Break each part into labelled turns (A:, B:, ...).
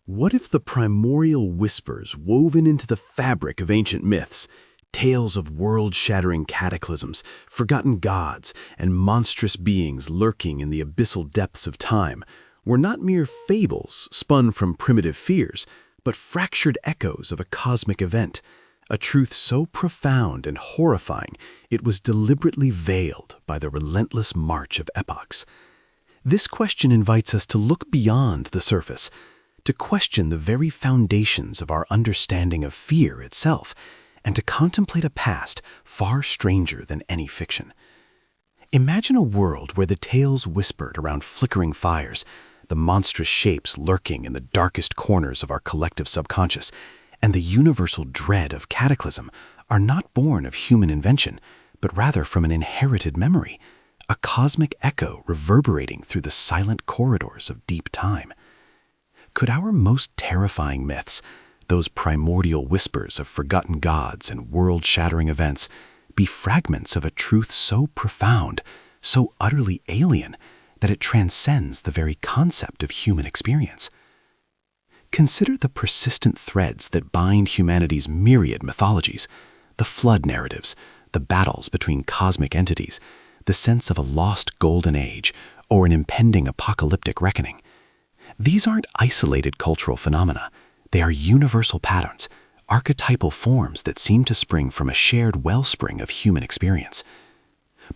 A: What if the primordial whispers woven into the fabric of ancient myths, tales of world-shattering cataclysms, forgotten gods, and monstrous beings lurking in the abyssal depths of time, were not mere fables spun from primitive fears, but fractured echoes of a cosmic event, a truth so profound and horrifying it was deliberately veiled by the relentless march of epochs? This question invites us to look beyond the surface, to question the very foundations of our understanding of fear itself, and to contemplate a past far stranger than any fiction. Imagine a world where the tales whispered around flickering fires, the monstrous shapes lurking in the darkest corners of our collective subconscious, and the universal dread of cataclysm are not born of human invention, but rather from an inherited memory, a cosmic echo reverberating through the silent corridors of deep time. Could our most terrifying myths, those primordial whispers of forgotten gods and world-shattering events, be fragments of a truth so profound, so utterly alien, that it transcends the very concept of human experience? Consider the persistent threads that bind humanity's myriad mythologies, the flood narratives, the battles between cosmic entities, the sense of a lost golden age, or an impending apocalyptic reckoning. These aren't isolated cultural phenomena. They are universal patterns, archetypal forms that seem to spring from a shared wellspring of human experience.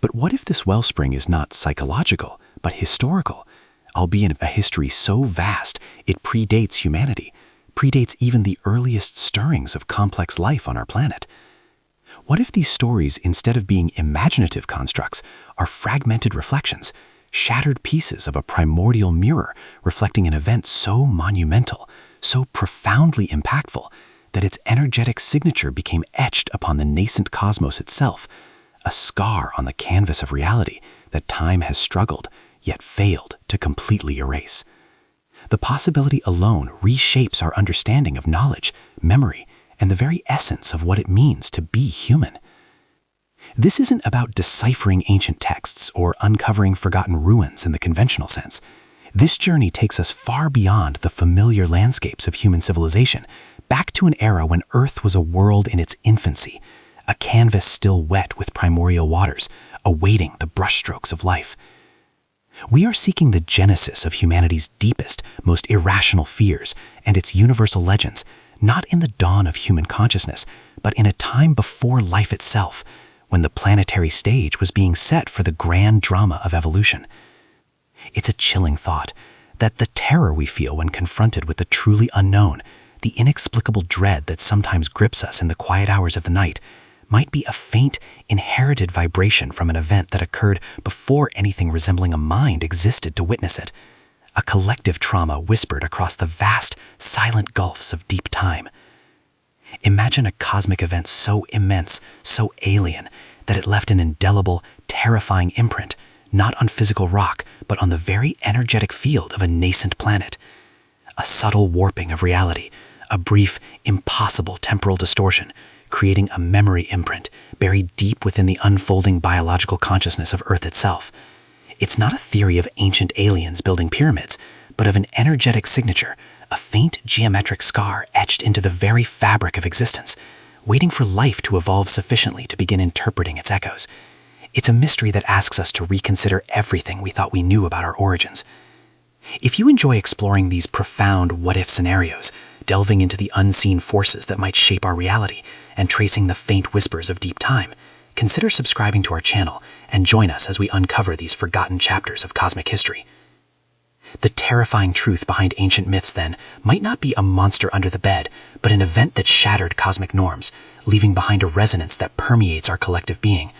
A: But what if this wellspring is not psychological, but historical, albeit a history so vast it predates humanity, predates even the earliest stirrings of complex life on our planet? What if these stories, instead of being imaginative constructs, are fragmented reflections, shattered pieces of a primordial mirror reflecting an event so monumental, so profoundly impactful, that its energetic signature became etched upon the nascent cosmos itself, a scar on the canvas of reality that time has struggled, yet failed to completely erase? The possibility alone reshapes our understanding of knowledge, memory, and the very essence of what it means to be human. This isn't about deciphering ancient texts or uncovering forgotten ruins in the conventional sense. This journey takes us far beyond the familiar landscapes of human civilization, back to an era when Earth was a world in its infancy, a canvas still wet with primordial waters, awaiting the brushstrokes of life. We are seeking the genesis of humanity's deepest, most irrational fears and its universal legends, not in the dawn of human consciousness, but in a time before life itself, when the planetary stage was being set for the grand drama of evolution. It's a chilling thought that the terror we feel when confronted with the truly unknown, the inexplicable dread that sometimes grips us in the quiet hours of the night, might be a faint, inherited vibration from an event that occurred before anything resembling a mind existed to witness it, a collective trauma whispered across the vast, silent gulfs of deep time. Imagine a cosmic event so immense, so alien, that it left an indelible, terrifying imprint, not on physical rock, but on the very energetic field of a nascent planet. A subtle warping of reality, a brief, impossible temporal distortion, creating a memory imprint buried deep within the unfolding biological consciousness of Earth itself. It's not a theory of ancient aliens building pyramids, but of an energetic signature, a faint geometric scar etched into the very fabric of existence, waiting for life to evolve sufficiently to begin interpreting its echoes. It's a mystery that asks us to reconsider everything we thought we knew about our origins. If you enjoy exploring these profound what-if scenarios, delving into the unseen forces that might shape our reality, and tracing the faint whispers of deep time, consider subscribing to our channel and join us as we uncover these forgotten chapters of cosmic history. The terrifying truth behind ancient myths, then, might not be a monster under the bed, but an event that shattered cosmic norms, leaving behind a resonance that permeates our collective being.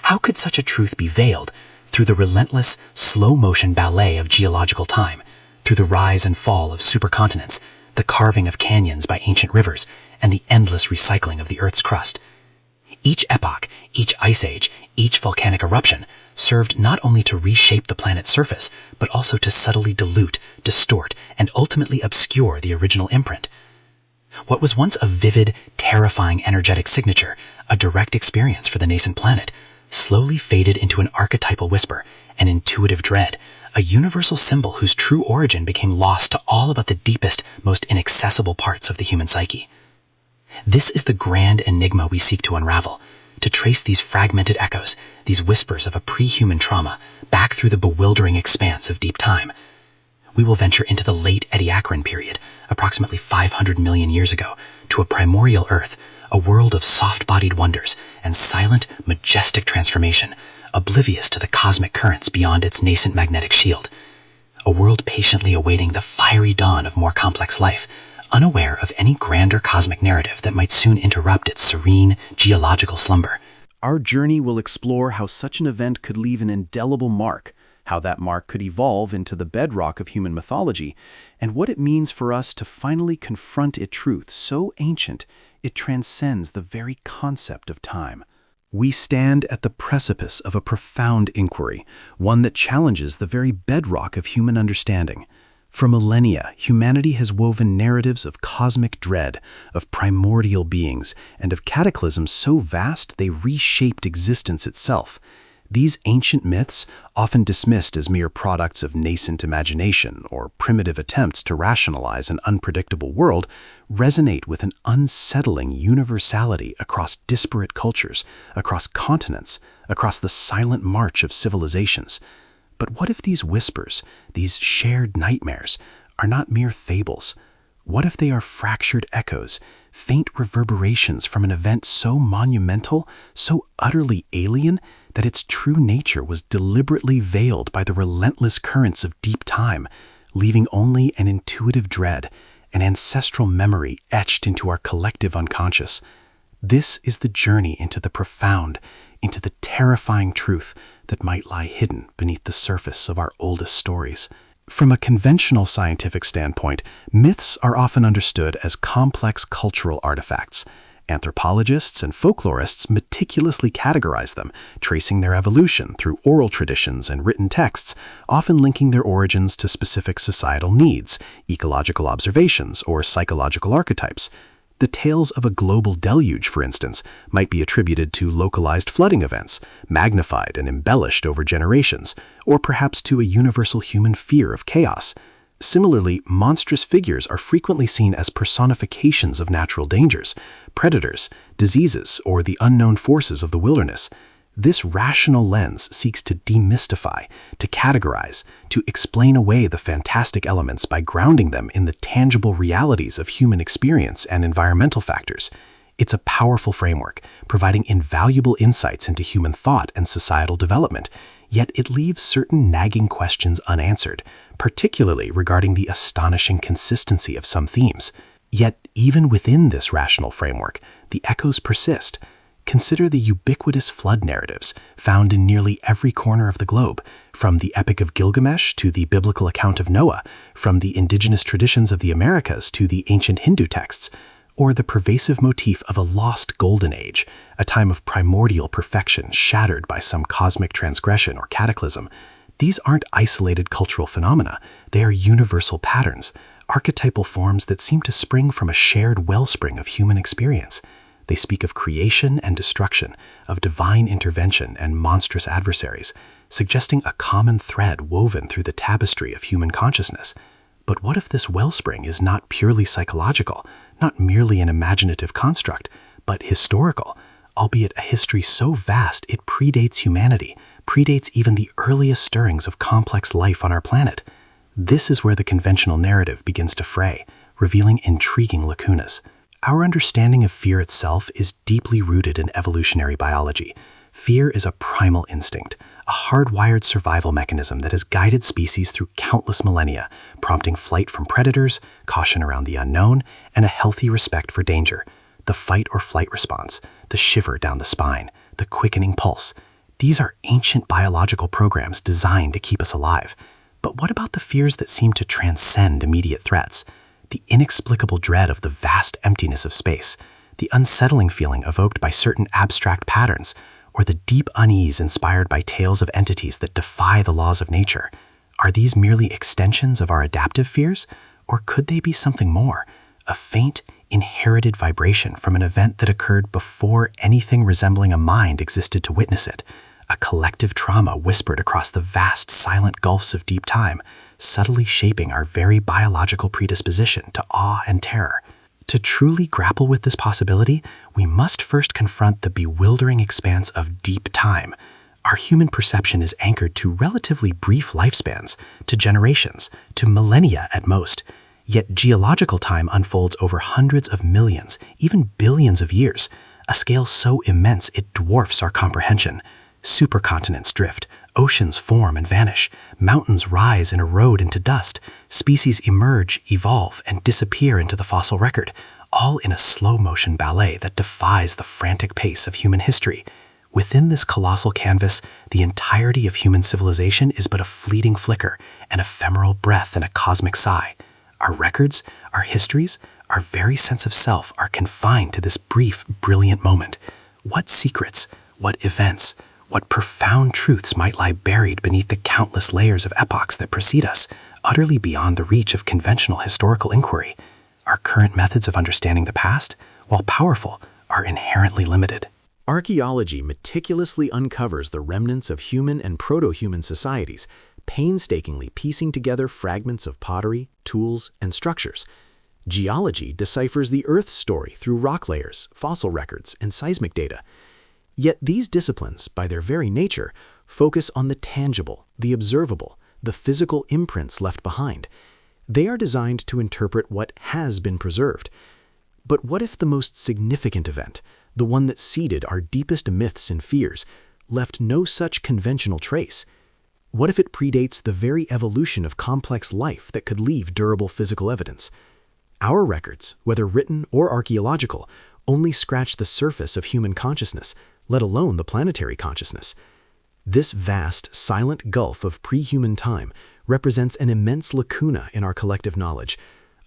A: How could such a truth be veiled through the relentless, slow-motion ballet of geological time, through the rise and fall of supercontinents, the carving of canyons by ancient rivers, and the endless recycling of the Earth's crust? Each epoch, each ice age, each volcanic eruption served not only to reshape the planet's surface, but also to subtly dilute, distort, and ultimately obscure the original imprint. What was once a vivid, terrifying energetic signature, a direct experience for the nascent planet, slowly faded into an archetypal whisper, an intuitive dread,
B: a universal symbol whose true origin became lost to all but the deepest, most inaccessible parts of the human psyche. This is the grand enigma we seek to unravel, to trace these fragmented echoes, these whispers of a pre-human trauma, back through the bewildering expanse of deep time. We will venture into the late Ediacaran period, approximately 500 million years ago, to a primordial Earth, a world of soft-bodied wonders and silent, majestic transformation, oblivious to the cosmic currents beyond its nascent magnetic shield. A world patiently awaiting the fiery dawn of more complex life, unaware of any grander cosmic narrative that might soon interrupt its serene, geological slumber.
A: Our journey will explore how such an event could leave an indelible mark, how that mark could evolve into the bedrock of human mythology, and what it means for us to finally confront a truth so ancient it transcends the very concept of time. We stand at the precipice of a profound inquiry, one that challenges the very bedrock of human understanding. For millennia, humanity has woven narratives of cosmic dread, of primordial beings, and of cataclysms so vast they reshaped existence itself. These ancient myths, often dismissed as mere products of nascent imagination or primitive attempts to rationalize an unpredictable world, resonate with an unsettling universality across disparate cultures, across continents, across the silent march of civilizations. But what if these whispers, these shared nightmares, are not mere fables? What if they are fractured echoes, faint reverberations from an event so monumental, so utterly alien, that its true nature was deliberately veiled by the relentless currents of deep time, leaving only an intuitive dread, an ancestral memory etched into our collective unconscious? This is the journey into the profound, into the terrifying truth that might lie hidden beneath the surface of our oldest stories. From a conventional scientific standpoint, myths are often understood as complex cultural artifacts. Anthropologists and folklorists meticulously categorize them, tracing their evolution through oral traditions and written texts, often linking their origins to specific societal needs, ecological observations, or psychological archetypes. The tales of a global deluge, for instance, might be attributed to localized flooding events, magnified and embellished over generations, or perhaps to a universal human fear of chaos. Similarly, monstrous figures are frequently seen as personifications of natural dangers, predators, diseases, or the unknown forces of the wilderness. This rational lens seeks to demystify, to categorize, to explain away the fantastic elements by grounding them in the tangible realities of human experience and environmental factors. It's a powerful framework, providing invaluable insights into human thought and societal development, yet it leaves certain nagging questions unanswered, particularly regarding the astonishing consistency of some themes. Yet, even within this rational framework, the echoes persist. Consider the ubiquitous flood narratives found in nearly every corner of the globe, from the Epic of Gilgamesh to the biblical account of Noah, from the indigenous traditions of the Americas to the ancient Hindu texts, or the pervasive motif of a lost golden age, a time of primordial perfection shattered by some cosmic transgression or cataclysm. These aren't isolated cultural phenomena, they are universal patterns, archetypal forms that seem to spring from a shared wellspring of human experience. They speak of creation and destruction, of divine intervention and monstrous adversaries, suggesting a common thread woven through the tapestry of human consciousness. But what if this wellspring is not purely psychological, not merely an imaginative construct, but historical, albeit a history so vast it predates humanity, predates even the earliest stirrings of complex life on our planet? This is where the conventional narrative begins to fray, revealing intriguing lacunas. Our understanding of fear itself is deeply rooted in evolutionary biology. Fear is a primal instinct, a hardwired survival mechanism that has guided species through countless millennia, prompting flight from predators, caution around the unknown, and a healthy respect for danger. The fight or flight response, the shiver down the spine, the quickening pulse. These are ancient biological programs designed to keep us alive. But what about the fears that seem to transcend immediate threats? The inexplicable dread of the vast emptiness of space, the unsettling feeling evoked by certain abstract patterns, or the deep unease inspired by tales of entities that defy the laws of nature. Are these merely extensions of our adaptive fears, or could they be something more, a faint, inherited vibration from an event that occurred before anything resembling a mind existed to witness it,
B: a collective trauma whispered across the vast, silent gulfs of deep time, subtly shaping our very biological predisposition to awe and terror. To truly grapple with this possibility, we must first confront the bewildering expanse of deep time. Our human perception is anchored to relatively brief lifespans, to generations, to millennia at most. Yet geological time unfolds over hundreds of millions, even billions of years, a scale so immense it dwarfs our comprehension. Supercontinents drift, oceans form and vanish, mountains rise and erode into dust, species emerge, evolve, and disappear into the fossil record, all in a slow-motion ballet that defies the frantic pace of human history. Within this colossal canvas, the entirety of human civilization is but a fleeting flicker, an ephemeral breath and a cosmic sigh. Our records, our histories, our very sense of self are confined to this brief, brilliant moment. What secrets, what events, what profound truths might lie buried beneath the countless layers of epochs that precede us, utterly beyond the reach of conventional historical inquiry? Our current methods of understanding the past, while powerful, are inherently limited.
A: Archaeology meticulously uncovers the remnants of human and proto-human societies, painstakingly piecing together fragments of pottery, tools, and structures. Geology deciphers the Earth's story through rock layers, fossil records, and seismic data. Yet these disciplines, by their very nature, focus on the tangible, the observable, the physical imprints left behind. They are designed to interpret what has been preserved. But what if the most significant event, the one that seeded our deepest myths and fears, left no such conventional trace? What if it predates the very evolution of complex life that could leave durable physical evidence? Our records, whether written or archaeological, only scratch the surface of human consciousness, let alone the planetary consciousness. This vast, silent gulf of pre-human time represents an immense lacuna in our collective knowledge,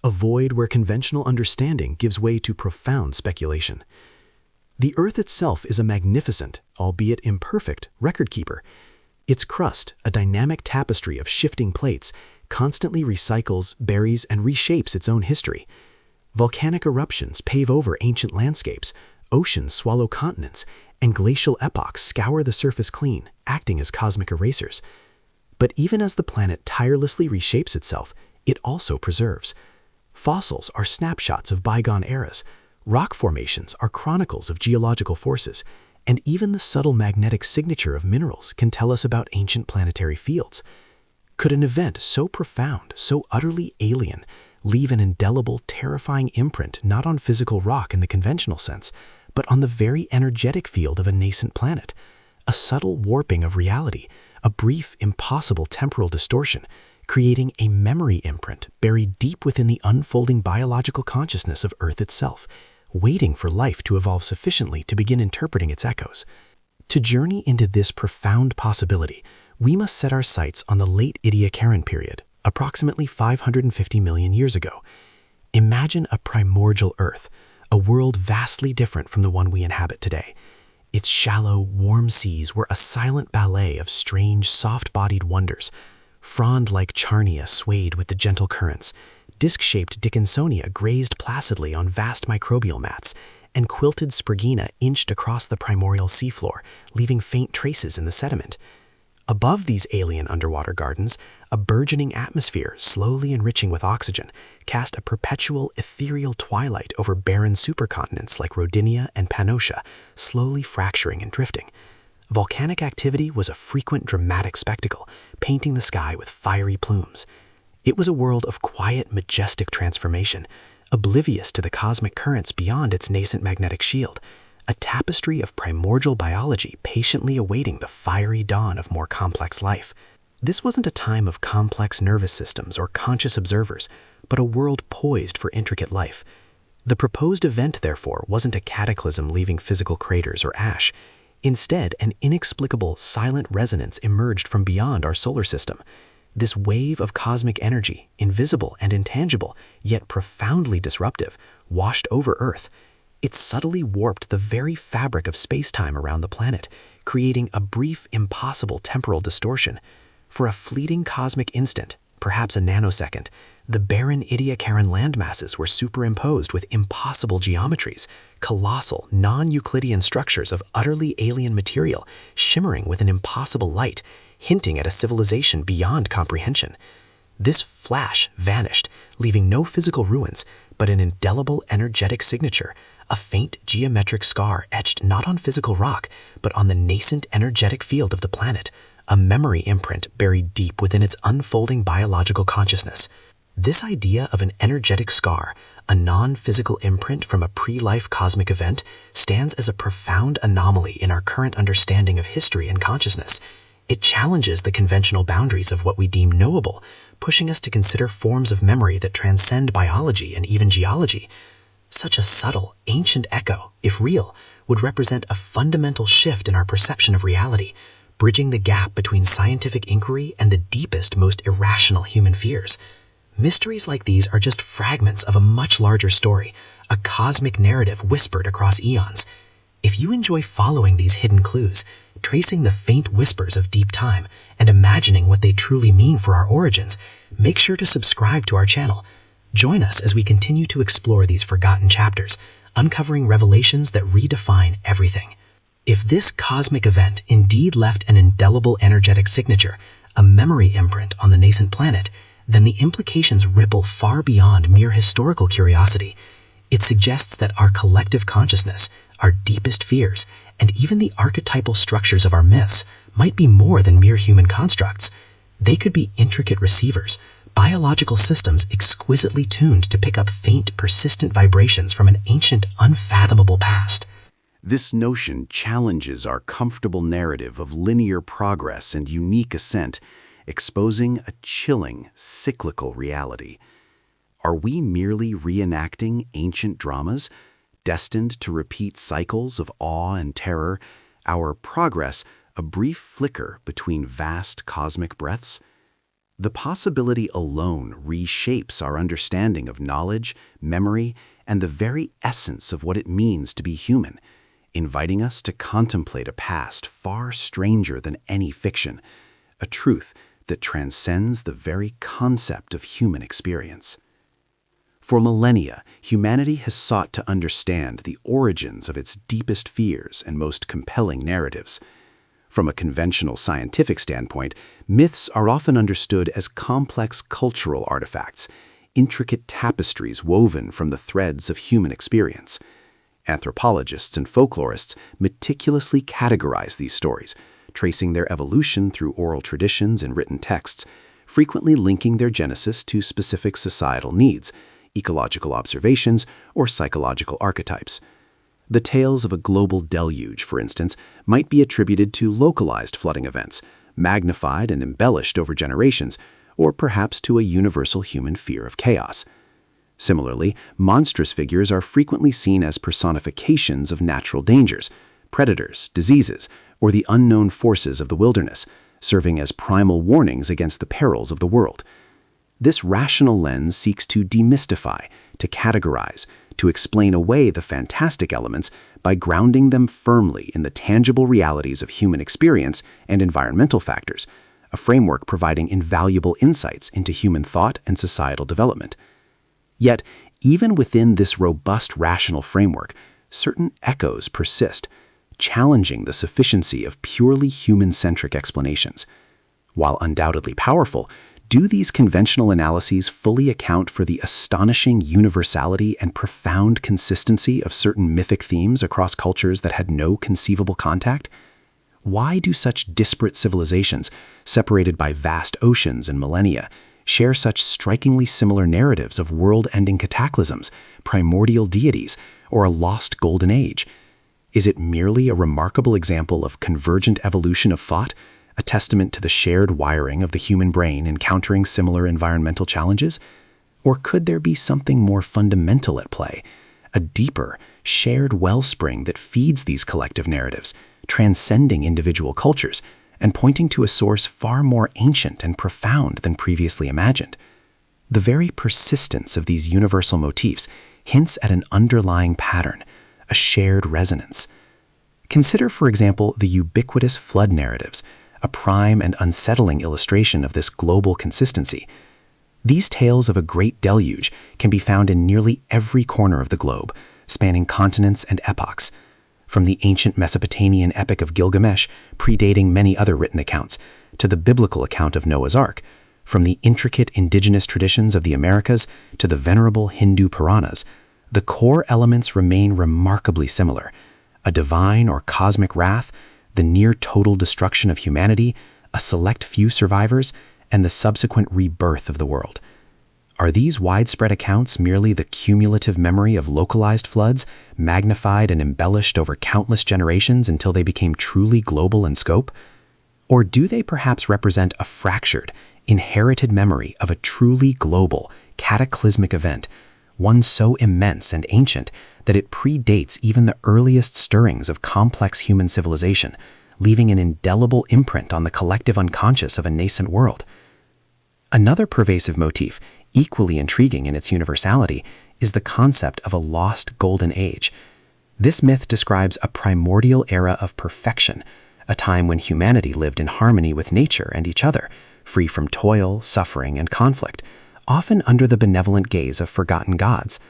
A: a void where conventional understanding gives way to profound speculation. The Earth itself is a magnificent, albeit imperfect, record keeper. Its crust, a dynamic tapestry of shifting plates, constantly recycles, buries, and reshapes its own history. Volcanic eruptions pave over ancient landscapes, oceans swallow continents, and glacial epochs scour the surface clean, acting as cosmic erasers. But even as the planet tirelessly reshapes itself, it also preserves. Fossils are snapshots of bygone eras, rock formations are chronicles of geological forces, and even the subtle magnetic signature of minerals can tell us about ancient planetary fields. Could an event so profound, so utterly alien, leave an indelible, terrifying imprint not on physical rock in the conventional sense, but on the very energetic field of a nascent planet? A subtle warping of reality, a brief, impossible temporal distortion, creating a memory imprint buried deep within the unfolding biological consciousness of Earth itself, waiting for life to evolve sufficiently to begin interpreting its echoes. To journey into this profound possibility, we must set our sights on the late Ediacaran period, approximately 550 million years ago. Imagine a primordial Earth, a world vastly different from the one we inhabit today. Its shallow, warm seas were a silent ballet of strange, soft-bodied wonders. Frond like Charnia swayed with the gentle currents, disc-shaped Dickinsonia grazed placidly on vast microbial mats, and quilted Sprigina inched across the primordial seafloor, leaving faint traces in the sediment. Above these alien underwater gardens, a burgeoning atmosphere, slowly enriching with oxygen, cast a perpetual ethereal twilight over barren supercontinents like Rodinia and Pannotia, slowly fracturing and drifting. Volcanic activity was a frequent dramatic spectacle, painting the sky with fiery plumes. It was a world of quiet, majestic transformation, oblivious to the cosmic currents beyond its nascent magnetic shield, a tapestry of primordial biology patiently awaiting the fiery dawn of more complex life. This wasn't a time of complex nervous systems or conscious observers, but a world poised for intricate life. The proposed event, therefore, wasn't a cataclysm leaving physical craters or ash. Instead, an inexplicable, silent resonance emerged from beyond our solar system. This wave of cosmic energy, invisible and intangible, yet profoundly disruptive, washed over Earth. It subtly warped the very fabric of space-time around the planet, creating a brief, impossible temporal distortion. For a fleeting cosmic instant, perhaps a nanosecond,
B: The barren Ediacaran landmasses were superimposed with impossible geometries, colossal, non-Euclidean structures of utterly alien material shimmering with an impossible light, hinting at a civilization beyond comprehension. This flash vanished, leaving no physical ruins, but an indelible energetic signature, a faint geometric scar etched not on physical rock, but on the nascent energetic field of the planet, a memory imprint buried deep within its unfolding biological consciousness. This idea of an energetic scar, a non-physical imprint from a pre-life cosmic event, stands as a profound anomaly in our current understanding of history and consciousness. It challenges the conventional boundaries of what we deem knowable, pushing us to consider forms of memory that transcend biology and even geology. Such a subtle, ancient echo, if real, would represent a fundamental shift in our perception of reality, bridging the gap between scientific inquiry and the deepest, most irrational human fears. Mysteries like these are just fragments of a much larger story, a cosmic narrative whispered across eons. If you enjoy following these hidden clues, tracing the faint whispers of deep time, and imagining what they truly mean for our origins, make sure to subscribe to our channel. Join us as we continue to explore these forgotten chapters, uncovering revelations that redefine everything. If this cosmic event indeed left an indelible energetic signature, a memory imprint on the nascent planet, then the implications ripple far beyond mere historical curiosity. It suggests that our collective consciousness, our deepest fears, and even the archetypal structures of our myths might be more than mere human constructs. They could be intricate receivers, biological systems exquisitely tuned to pick up faint, persistent vibrations from an ancient, unfathomable past.
A: This notion challenges our comfortable narrative of linear progress and unique ascent, exposing a chilling, cyclical reality. Are we merely reenacting ancient dramas, destined to repeat cycles of awe and terror, our progress a brief flicker between vast cosmic breaths? The possibility alone reshapes our understanding of knowledge, memory, and the very essence of what it means to be human, inviting us to contemplate a past far stranger than any fiction, a truth that transcends the very concept of human experience. For millennia, humanity has sought to understand the origins of its deepest fears and most compelling narratives. From a conventional scientific standpoint, myths are often understood as complex cultural artifacts, intricate tapestries woven from the threads of human experience. Anthropologists and folklorists meticulously categorize these stories, tracing their evolution through oral traditions and written texts, frequently linking their genesis to specific societal needs, ecological observations, or psychological archetypes. The tales of a global deluge, for instance, might be attributed to localized flooding events, magnified and embellished over generations, or perhaps to a universal human fear of chaos. Similarly, monstrous figures are frequently seen as personifications of natural dangers, predators, diseases, or the unknown forces of the wilderness, serving as primal warnings against the perils of the world. This rational lens seeks to demystify, to categorize, to explain away the fantastic elements by grounding them firmly in the tangible realities of human experience and environmental factors, a framework providing invaluable insights into human thought and societal development. Yet, even within this robust rational framework, certain echoes persist, challenging the sufficiency of purely human-centric explanations. While undoubtedly powerful, do these conventional analyses fully account for the astonishing universality and profound consistency of certain mythic themes across cultures that had no conceivable contact? Why do such disparate civilizations, separated by vast oceans and millennia, share such strikingly similar narratives of world-ending cataclysms, primordial deities, or a lost golden age? Is it merely a remarkable example of convergent evolution of thought, a testament to the shared wiring of the human brain encountering similar environmental challenges? Or could there be something more fundamental at play, a deeper, shared wellspring that feeds these collective narratives, transcending individual cultures, and pointing to a source far more ancient and profound than previously imagined? The very persistence of these universal motifs hints at an underlying pattern, a shared resonance. Consider, for example, the ubiquitous flood narratives, a prime and unsettling illustration of this global consistency.
B: These tales of a great deluge can be found in nearly every corner of the globe, spanning continents and epochs. From the ancient Mesopotamian epic of Gilgamesh, predating many other written accounts, to the biblical account of Noah's Ark, from the intricate indigenous traditions of the Americas to the venerable Hindu Puranas, the core elements remain remarkably similar: a divine or cosmic wrath, the near total destruction of humanity, a select few survivors, and the subsequent rebirth of the world. Are these widespread accounts merely the cumulative memory of localized floods, magnified and embellished over countless generations until they became truly global in scope? Or do they perhaps represent a fractured, inherited memory of a truly global, cataclysmic event, one so immense and ancient that it predates even the earliest stirrings of complex human civilization, leaving an indelible imprint on the collective unconscious of a nascent world? Another pervasive motif, equally intriguing in its universality, is the concept of a lost golden age. This myth describes a primordial era of perfection, a time when humanity lived in harmony with nature and each other, free from toil, suffering, and conflict, often under the benevolent gaze of forgotten gods.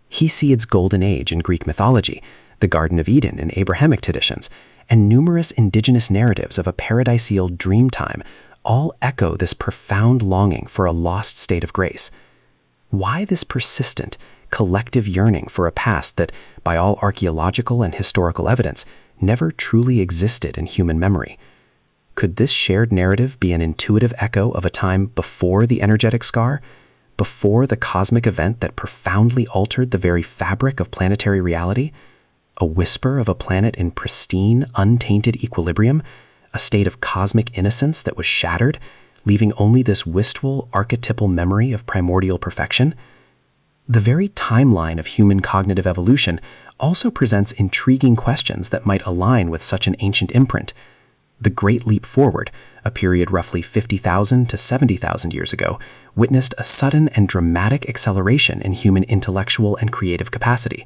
B: Hesiod's golden age in Greek mythology, the Garden of Eden in Abrahamic traditions, and numerous indigenous narratives of a paradisial dream time all echo this profound longing for a lost state of grace. Why this persistent, collective yearning for a past that, by all archaeological and historical evidence, never truly existed in human memory? Could this shared narrative be an intuitive echo of a time before the energetic scar, before the cosmic event that profoundly altered the very fabric of planetary reality? A whisper of a planet in pristine, untainted equilibrium, a state of cosmic innocence that was shattered, leaving only this wistful, archetypal memory of primordial perfection? The very timeline of human cognitive evolution also presents intriguing questions that might align with such an ancient imprint. The Great Leap Forward, a period roughly 50,000 to 70,000 years ago, witnessed a sudden and dramatic acceleration in human intellectual and creative capacity.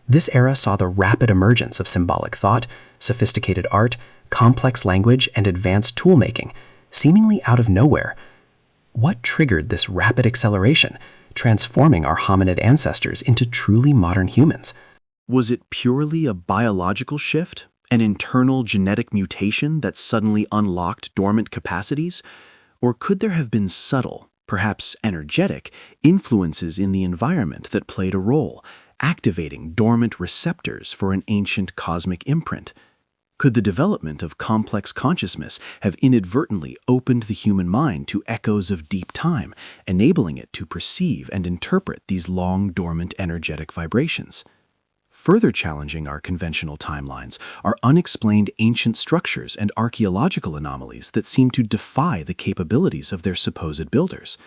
B: This era saw the rapid emergence of symbolic thought, sophisticated art, complex language, and advanced tool-making, seemingly out of nowhere. What triggered this rapid acceleration, transforming our hominid ancestors into truly modern humans?
A: Was it purely a biological shift, an internal genetic mutation that suddenly unlocked dormant capacities? Or could there have been subtle, perhaps energetic, influences in the environment that played a role, activating dormant receptors for an ancient cosmic imprint? Could the development of complex consciousness have inadvertently opened the human mind to echoes of deep time, enabling it to perceive and interpret these long dormant energetic vibrations? Further challenging our conventional timelines are unexplained ancient structures and archaeological anomalies that seem to defy the capabilities of their supposed builders.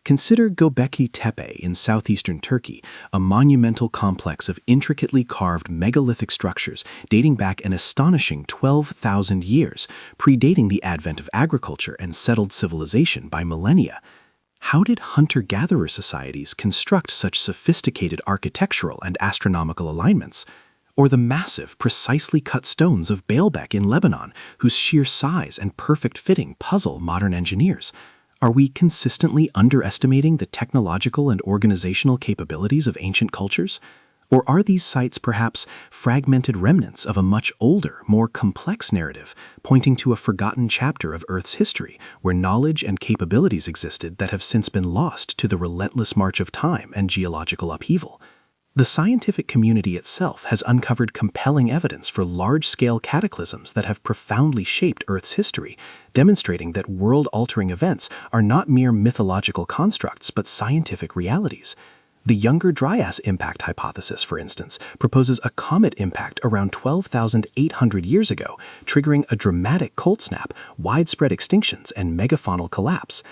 A: Consider Göbekli Tepe in southeastern Turkey, a monumental complex of intricately carved megalithic structures dating back an astonishing 12,000 years, predating the advent of agriculture and settled civilization by millennia. How did hunter-gatherer societies construct such sophisticated architectural and astronomical alignments? Or the massive, precisely cut stones of Baalbek in Lebanon, whose sheer size and perfect fitting puzzle modern engineers? Are we consistently underestimating the technological and organizational capabilities of ancient cultures? Or are these sites perhaps fragmented remnants of a much older, more complex narrative, pointing to a forgotten chapter of Earth's history where knowledge and capabilities existed that have since been lost to the relentless march of time and geological upheaval? The scientific community itself has uncovered compelling evidence for large-scale cataclysms that have profoundly shaped Earth's history, demonstrating that world-altering events are not mere mythological constructs but scientific realities. The Younger Dryas impact hypothesis, for instance, proposes a comet impact around 12,800 years ago, triggering a dramatic cold snap, widespread extinctions, and megafaunal collapse.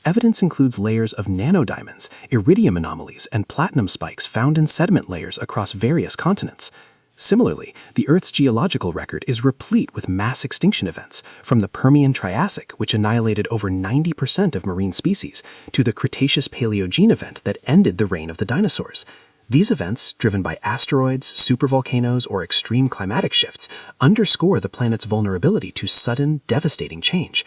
A: Evidence includes layers of nanodiamonds, iridium anomalies, and platinum spikes found in sediment layers across various continents. Similarly, the Earth's geological record is replete with mass extinction events, from the Permian-Triassic, which annihilated over 90% of marine species, to the Cretaceous-Paleogene event that ended the reign of the dinosaurs. These events, driven by asteroids, supervolcanoes, or extreme climatic shifts, underscore the planet's vulnerability to sudden, devastating change.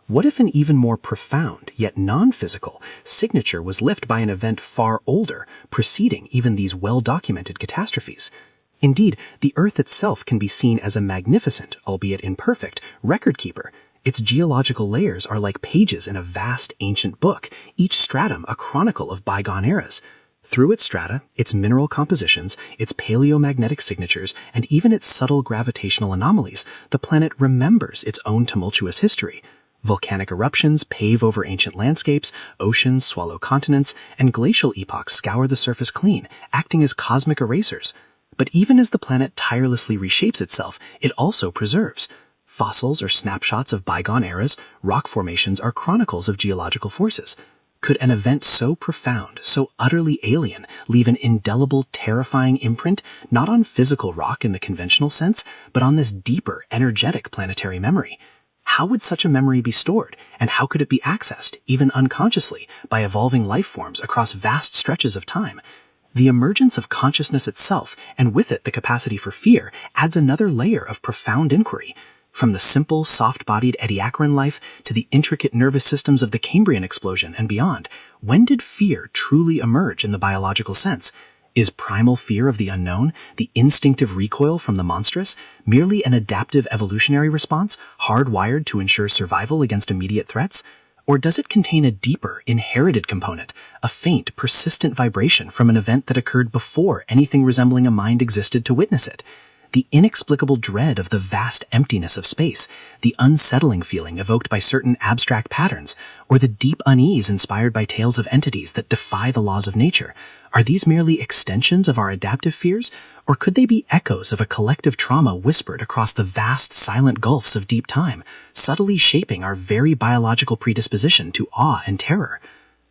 B: What if an even more profound, yet non-physical, signature was left by an event far older, preceding even these well-documented catastrophes? Indeed, the Earth itself can be seen as a magnificent, albeit imperfect, record-keeper. Its geological layers are like pages in a vast ancient book, each stratum a chronicle of bygone eras. Through its strata, its mineral compositions, its paleomagnetic signatures, and even its subtle gravitational anomalies, the planet remembers its own tumultuous history. Volcanic eruptions pave over ancient landscapes, oceans swallow continents, and glacial epochs scour the surface clean, acting as cosmic erasers. But even as the planet tirelessly reshapes itself, it also preserves. Fossils are snapshots of bygone eras, rock formations are chronicles of geological forces. Could an event so profound, so utterly alien, leave an indelible, terrifying imprint, not on physical rock in the conventional sense, but on this deeper, energetic planetary memory? How would such a memory be stored, and how could it be accessed, even unconsciously, by evolving life forms across vast stretches of time? The emergence of consciousness itself, and with it the capacity for fear, adds another layer of profound inquiry. From the simple, soft-bodied Ediacaran life to the intricate nervous systems of the Cambrian explosion and beyond, when did fear truly emerge in the biological sense? Is primal fear of the unknown, the instinctive recoil from the monstrous, merely an adaptive evolutionary response, hardwired to ensure survival against immediate threats? Or does it contain a deeper, inherited component, a faint, persistent vibration from an event that occurred before anything resembling a mind existed to witness it? The inexplicable dread of the vast emptiness of space, the unsettling feeling evoked by certain abstract patterns, or the deep unease inspired by tales of entities that defy the laws of nature, are these merely extensions of our adaptive fears, or could they be echoes of a collective trauma whispered across the vast, silent gulfs of deep time, subtly shaping our very biological predisposition to awe and terror?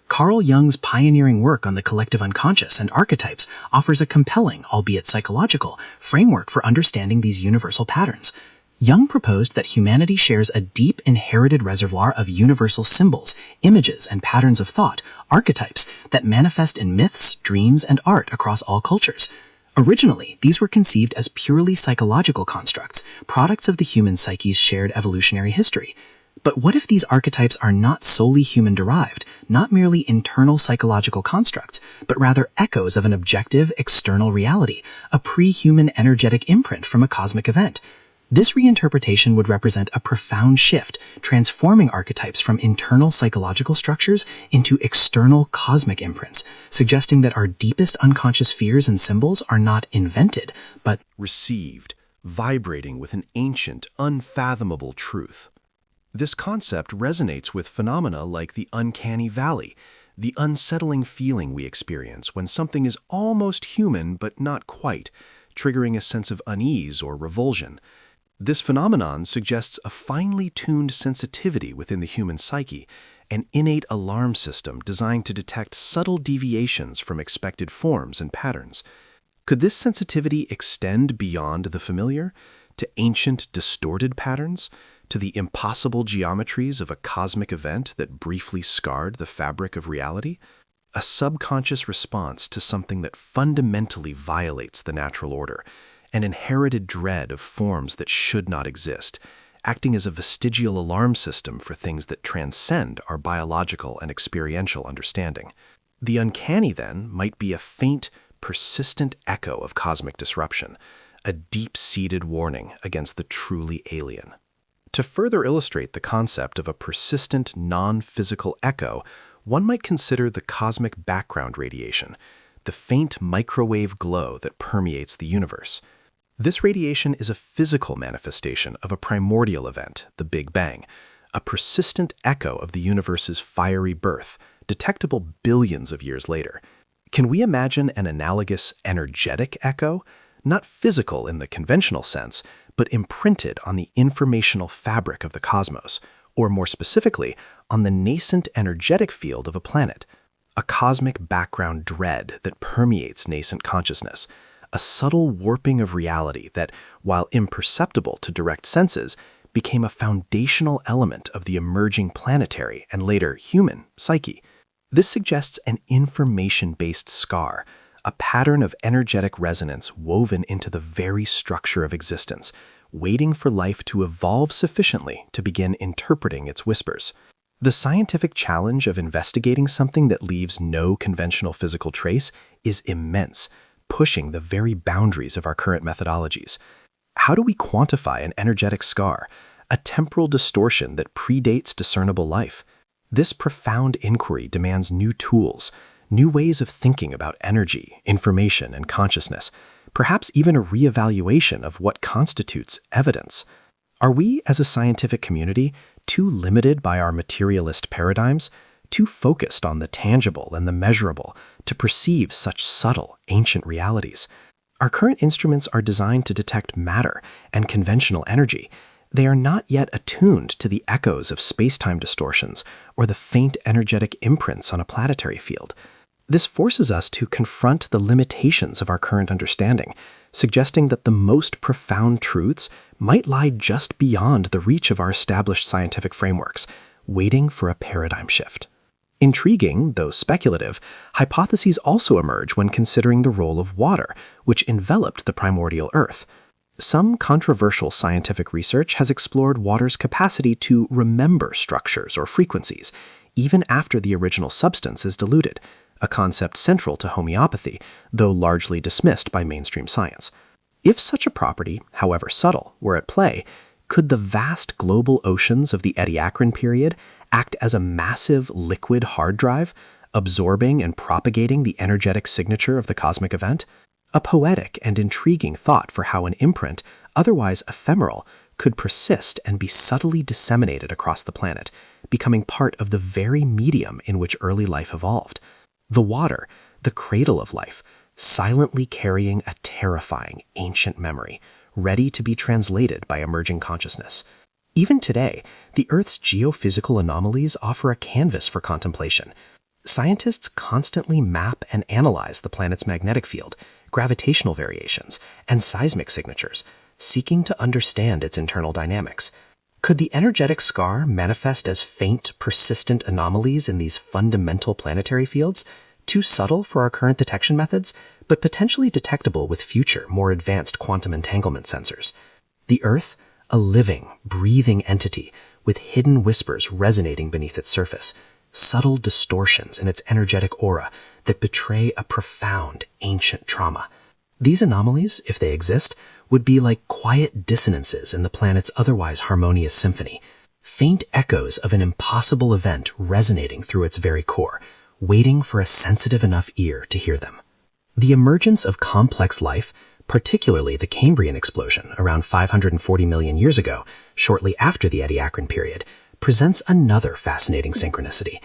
B: Carl Jung's pioneering work on the collective unconscious and archetypes offers a compelling, albeit psychological, framework for understanding these universal patterns. Jung proposed that humanity shares a deep inherited reservoir of universal symbols, images, and patterns of thought, archetypes, that manifest in myths, dreams, and art across all cultures. Originally, these were conceived as purely psychological constructs, products of the human psyche's shared evolutionary history. But what if these archetypes are not solely human-derived, not merely internal psychological constructs, but rather echoes of an objective, external reality, a pre-human energetic imprint from a cosmic event? This reinterpretation would represent a profound shift, transforming archetypes from internal psychological structures into external cosmic imprints, suggesting that our deepest unconscious fears and symbols are not invented, but
A: received, vibrating with an ancient, unfathomable truth. This concept resonates with phenomena like the uncanny valley, the unsettling feeling we experience when something is almost human but not quite, triggering a sense of unease or revulsion. This phenomenon suggests a finely tuned sensitivity within the human psyche, an innate alarm system designed to detect subtle deviations from expected forms and patterns. Could this sensitivity extend beyond the familiar, to ancient, distorted patterns, to the impossible geometries of a cosmic event that briefly scarred the fabric of reality? A subconscious response to something that fundamentally violates the natural order, an inherited dread of forms that should not exist, acting as a vestigial alarm system for things that transcend our biological and experiential understanding. The uncanny, then, might be a faint, persistent echo of cosmic disruption, a deep-seated warning against the truly alien. To further illustrate the concept of a persistent, non-physical echo, one might consider the cosmic background radiation, the faint microwave glow that permeates the universe. This radiation is a physical manifestation of a primordial event, the Big Bang, a persistent echo of the universe's fiery birth, detectable billions of years later. Can we imagine an analogous energetic echo? Not physical in the conventional sense, but imprinted on the informational fabric of the cosmos, or more specifically, on the nascent energetic field of a planet. A cosmic background dread that permeates nascent consciousness, a subtle warping of reality that, while imperceptible to direct senses, became a foundational element of the emerging planetary and later human psyche. This suggests an information-based scar, a pattern of energetic resonance woven into the very structure of existence,
C: waiting for life to evolve sufficiently to begin interpreting its whispers. The scientific challenge of investigating something that leaves no conventional physical trace is immense, pushing the very boundaries of our current methodologies. How do we quantify an energetic scar, a temporal distortion that predates discernible life? This profound inquiry demands new tools, new ways of thinking about energy, information, and consciousness, perhaps even a reevaluation of what constitutes evidence. Are we, as a scientific community, too limited by our materialist paradigms, too focused on the tangible and the measurable to perceive such subtle, ancient realities? Our current instruments are designed to detect matter and conventional energy. They are not yet attuned to the echoes of space-time distortions or the faint energetic imprints on a planetary field. This forces us to confront the limitations of our current understanding, suggesting that the most profound truths might lie just beyond the reach of our established scientific frameworks, waiting for a paradigm shift. Intriguing, though speculative, hypotheses also emerge when considering the role of water, which enveloped the primordial Earth. Some controversial scientific research has explored water's capacity to remember structures or frequencies, even after the original substance is diluted, a concept central to homeopathy, though largely dismissed by mainstream science. If such a property, however subtle, were at play, could the vast global oceans of the Ediacaran period act as a massive liquid hard drive, absorbing and propagating the energetic signature of the cosmic event? A poetic and intriguing thought for how an imprint, otherwise ephemeral, could persist and be subtly disseminated across the planet, becoming part of the very medium in which early life evolved. The water, the cradle of life, silently carrying a terrifying ancient memory, ready to be translated by emerging consciousness. Even today, the Earth's geophysical anomalies offer a canvas for contemplation. Scientists constantly map and analyze the planet's magnetic field, gravitational variations, and seismic signatures, seeking to understand its internal dynamics. Could the energetic scar manifest as faint, persistent anomalies in these fundamental planetary fields, too subtle for our current detection methods, but potentially detectable with future, more advanced quantum entanglement sensors? The Earth, a living, breathing entity with hidden whispers resonating beneath its surface, subtle distortions in its energetic aura that betray a profound, ancient trauma. These anomalies, if they exist, would be like quiet dissonances in the planet's otherwise harmonious symphony, faint echoes of an impossible event resonating through its very core, waiting for a sensitive enough ear to hear them. The emergence of complex life, particularly the Cambrian explosion around 540 million years ago, shortly after the Ediacaran period, presents another fascinating synchronicity.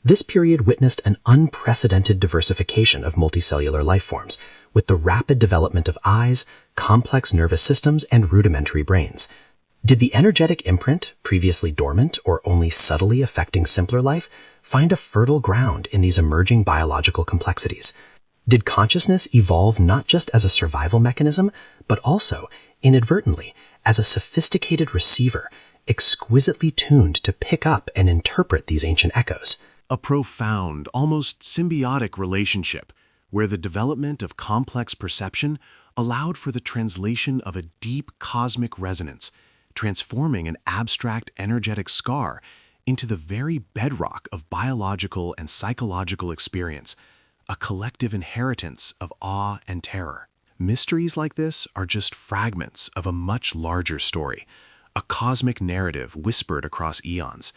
C: This period witnessed an unprecedented diversification of multicellular life forms, with the rapid development of eyes, complex nervous systems, and rudimentary brains. Did the energetic imprint, previously dormant or only subtly affecting simpler life, find a fertile ground in these emerging biological complexities? Did consciousness evolve not just as a survival mechanism, but also, inadvertently, as a sophisticated receiver, exquisitely tuned to pick up and interpret these ancient echoes?
A: A profound, almost symbiotic relationship where the development of complex perception allowed for the translation of a deep cosmic resonance, transforming an abstract energetic scar into the very bedrock of biological and psychological experience, a collective inheritance of awe and terror. Mysteries like this are just fragments of a much larger story, a cosmic narrative whispered across eons.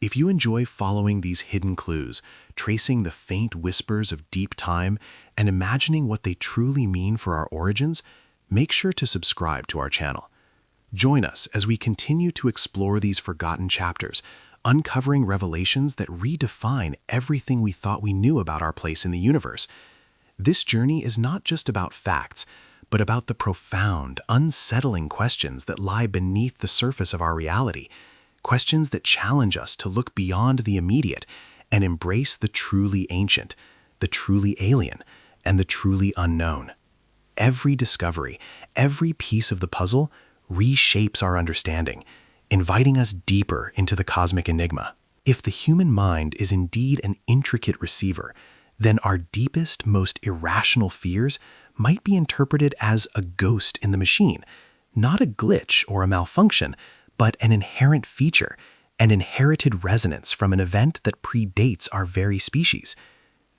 A: If you enjoy following these hidden clues, tracing the faint whispers of deep time, and imagining what they truly mean for our origins, make sure to subscribe to our channel. Join us as we continue to explore these forgotten chapters, uncovering revelations that redefine everything we thought we knew about our place in the universe. This journey is not just about facts, but about the profound, unsettling questions that lie beneath the surface of our reality, questions that challenge us to look beyond the immediate and embrace the truly ancient, the truly alien, and the truly unknown. Every discovery, every piece of the puzzle reshapes our understanding, inviting us deeper into the cosmic enigma. If the human mind is indeed an intricate receiver, then our deepest, most irrational fears might be interpreted as a ghost in the machine,
C: not a glitch or a malfunction, but an inherent feature, an inherited resonance from an event that predates our very species.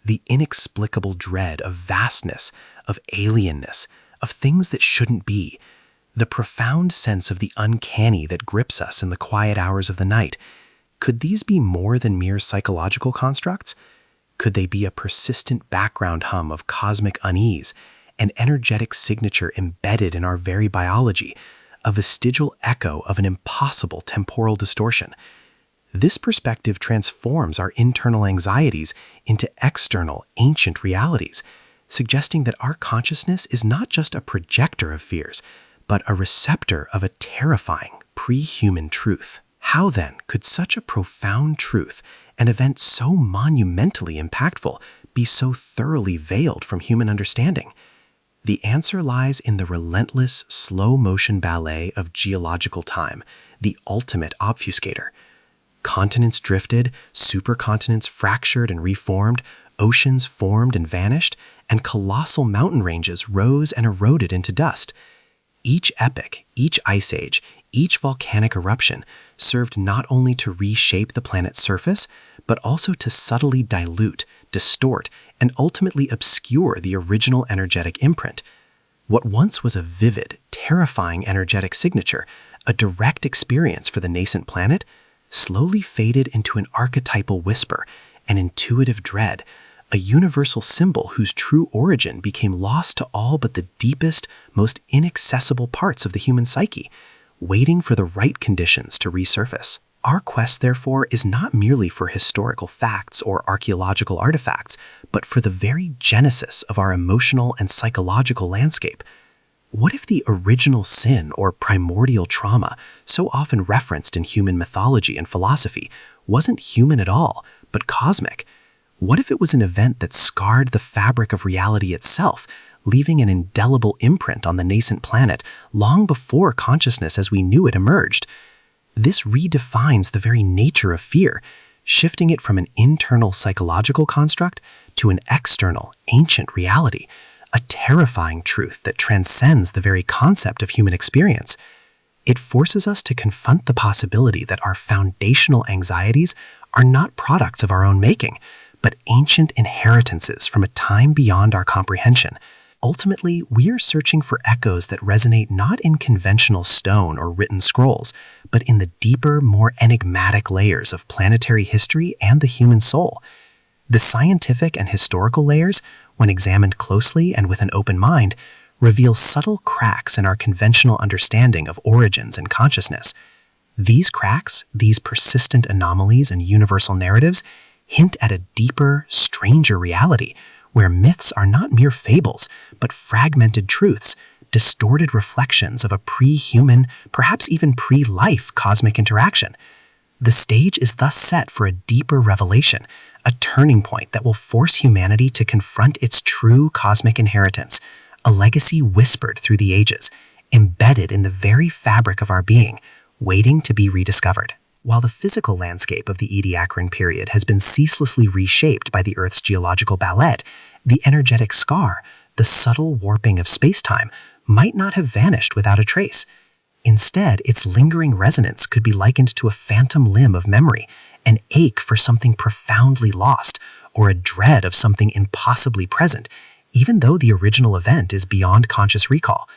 C: The inexplicable dread of vastness, of alienness, of things that shouldn't be, the profound sense of the uncanny that grips us in the quiet hours of the night. Could these be more than mere psychological constructs? Could they be a persistent background hum of cosmic unease, an energetic signature embedded in our very biology, a vestigial echo of an impossible temporal distortion? This perspective transforms our internal anxieties into external, ancient realities, suggesting that our consciousness is not just a projector of fears, but a receptor of a terrifying, pre-human truth. How then could such a profound truth, an event so monumentally impactful, be so thoroughly veiled from human understanding? The answer lies in the relentless, slow-motion ballet of geological time, the ultimate obfuscator. Continents drifted, supercontinents fractured and reformed, oceans formed and vanished, and colossal mountain ranges rose and eroded into dust. Each epoch, each ice age, each volcanic eruption served not only to reshape the planet's surface, but also to subtly dilute, distort, and ultimately obscure the original energetic imprint. What once was a vivid, terrifying energetic signature, a direct experience for the nascent planet, slowly faded into an archetypal whisper, an intuitive dread, a universal symbol whose true origin became lost to all but the deepest, most inaccessible parts of the human psyche, waiting for the right conditions to resurface. Our quest, therefore, is not merely for historical facts or archaeological artifacts, but for the very genesis of our emotional and psychological landscape. What if the original sin or primordial trauma, so often referenced in human mythology and philosophy, wasn't human at all, but cosmic? What if it was an event that scarred the fabric of reality itself, leaving an indelible imprint on the nascent planet long before consciousness as we knew it emerged? This redefines the very nature of fear, shifting it from an internal psychological construct to an external, ancient reality, a terrifying truth that transcends the very concept of human experience. It forces us to confront the possibility that our foundational anxieties are not products of our own making, but ancient inheritances from a time beyond our comprehension. Ultimately, we are searching for echoes that resonate not in conventional stone or written scrolls, but in the deeper, more enigmatic layers of planetary history and the human soul. The scientific and historical layers, when examined closely and with an open mind, reveal subtle cracks in our conventional understanding of origins and consciousness. These cracks, these persistent anomalies and universal narratives, hint at a deeper, stranger reality, where myths are not mere fables, but fragmented truths, distorted reflections of a pre-human, perhaps even pre-life cosmic interaction. The stage is thus set for a deeper revelation, a turning point that will force humanity to confront its true cosmic inheritance, a legacy whispered through the ages, embedded in the very fabric of our being, waiting to be rediscovered. While the physical landscape of the Ediacaran period has been ceaselessly reshaped by the Earth's geological ballet, the energetic scar, the subtle warping of space-time, might not have vanished without a trace. Instead, its lingering resonance could be likened to a phantom limb of memory, an ache for something profoundly lost, or a dread of something impossibly present, even though the original event is beyond conscious recall.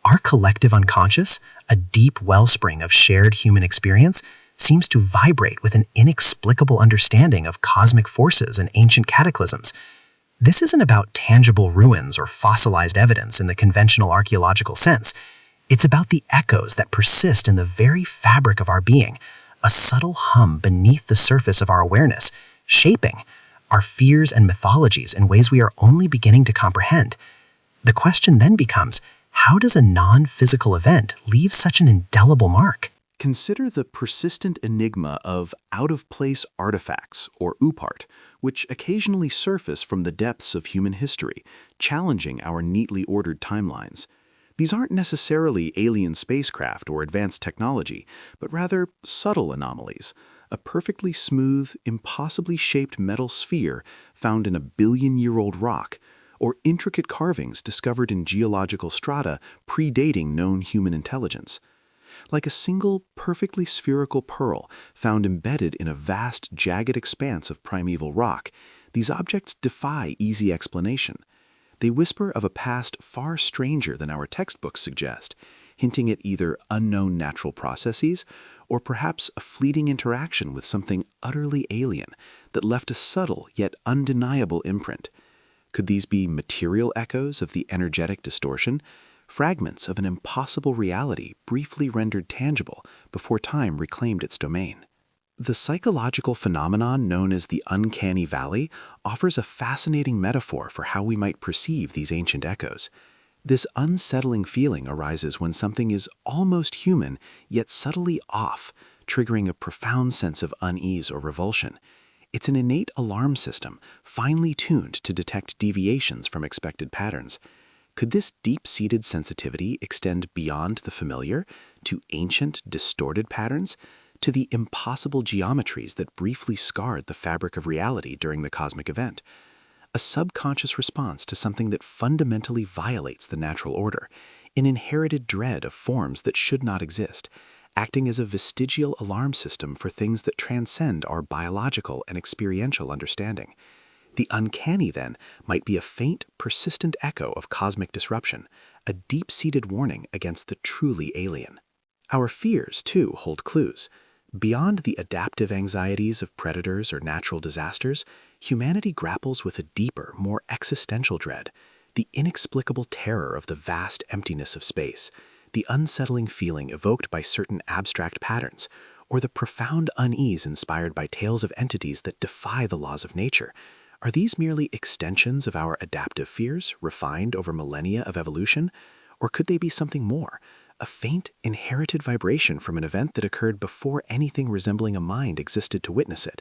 C: Our collective unconscious, a deep wellspring of shared human experience, seems to vibrate with an inexplicable understanding of cosmic forces and ancient cataclysms. This isn't about tangible ruins or fossilized evidence in the conventional archaeological sense. It's about the echoes that persist in the very fabric of our being, a subtle hum beneath the surface of our awareness, shaping our fears and mythologies in ways we are only beginning to comprehend. The question then becomes, how does a non-physical event leave such an indelible mark?
A: Consider the persistent enigma of out-of-place artifacts, or UPART, which occasionally surface from the depths of human history, challenging our neatly ordered timelines. These aren't necessarily alien spacecraft or advanced technology, but rather subtle anomalies, a perfectly smooth, impossibly shaped metal sphere found in a billion-year-old rock, or intricate carvings discovered in geological strata predating known human intelligence. Like a single, perfectly spherical pearl found embedded in a vast, jagged expanse of primeval rock, these objects defy easy explanation. They whisper of a past far stranger than our textbooks suggest, hinting at either unknown natural processes or perhaps a fleeting interaction with something utterly alien that left a subtle yet undeniable imprint. Could these be material echoes of the energetic distortion, fragments of an impossible reality briefly rendered tangible before time reclaimed its domain? The psychological phenomenon known as the uncanny valley offers a fascinating metaphor for how we might perceive these ancient echoes. This unsettling feeling arises when something is almost human yet subtly off, triggering a profound sense of unease or revulsion. It's an innate alarm system, finely tuned to detect deviations from expected patterns. Could this deep-seated sensitivity extend beyond the familiar, to ancient, distorted patterns, to the impossible geometries that briefly scarred the fabric of reality during the cosmic event? A subconscious response to something that fundamentally violates the natural order, an inherited dread of forms that should not exist, acting as a vestigial alarm system for things that transcend our biological and experiential understanding. The uncanny, then, might be a faint, persistent echo of cosmic disruption, a deep-seated warning against the truly alien. Our fears, too, hold clues. Beyond the adaptive anxieties of predators or natural disasters, humanity grapples with a deeper, more existential dread, the inexplicable terror of the vast emptiness of space, the unsettling feeling evoked by certain abstract patterns, or the profound unease inspired by tales of entities that defy the laws of nature. Are these merely extensions of our adaptive fears, refined over millennia of evolution? Or could they be something more? A faint, inherited vibration from an event that occurred before anything resembling a mind existed to witness it.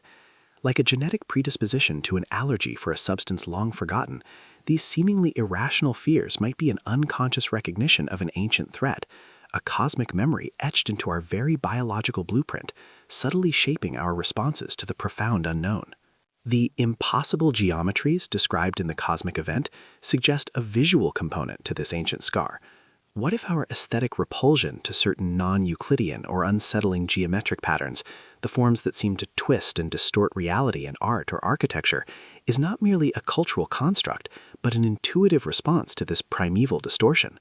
A: Like a genetic predisposition to an allergy for a substance long forgotten, these seemingly irrational fears might be an unconscious recognition of an ancient threat, a cosmic memory etched into our very biological blueprint, subtly shaping our responses to the profound unknown. The impossible geometries described in the cosmic event suggest a visual component to this ancient scar. What if our aesthetic repulsion to certain non-Euclidean or unsettling geometric patterns, the forms that seem to twist and distort reality in art or architecture, is not merely a cultural construct, but an intuitive response to this primeval distortion?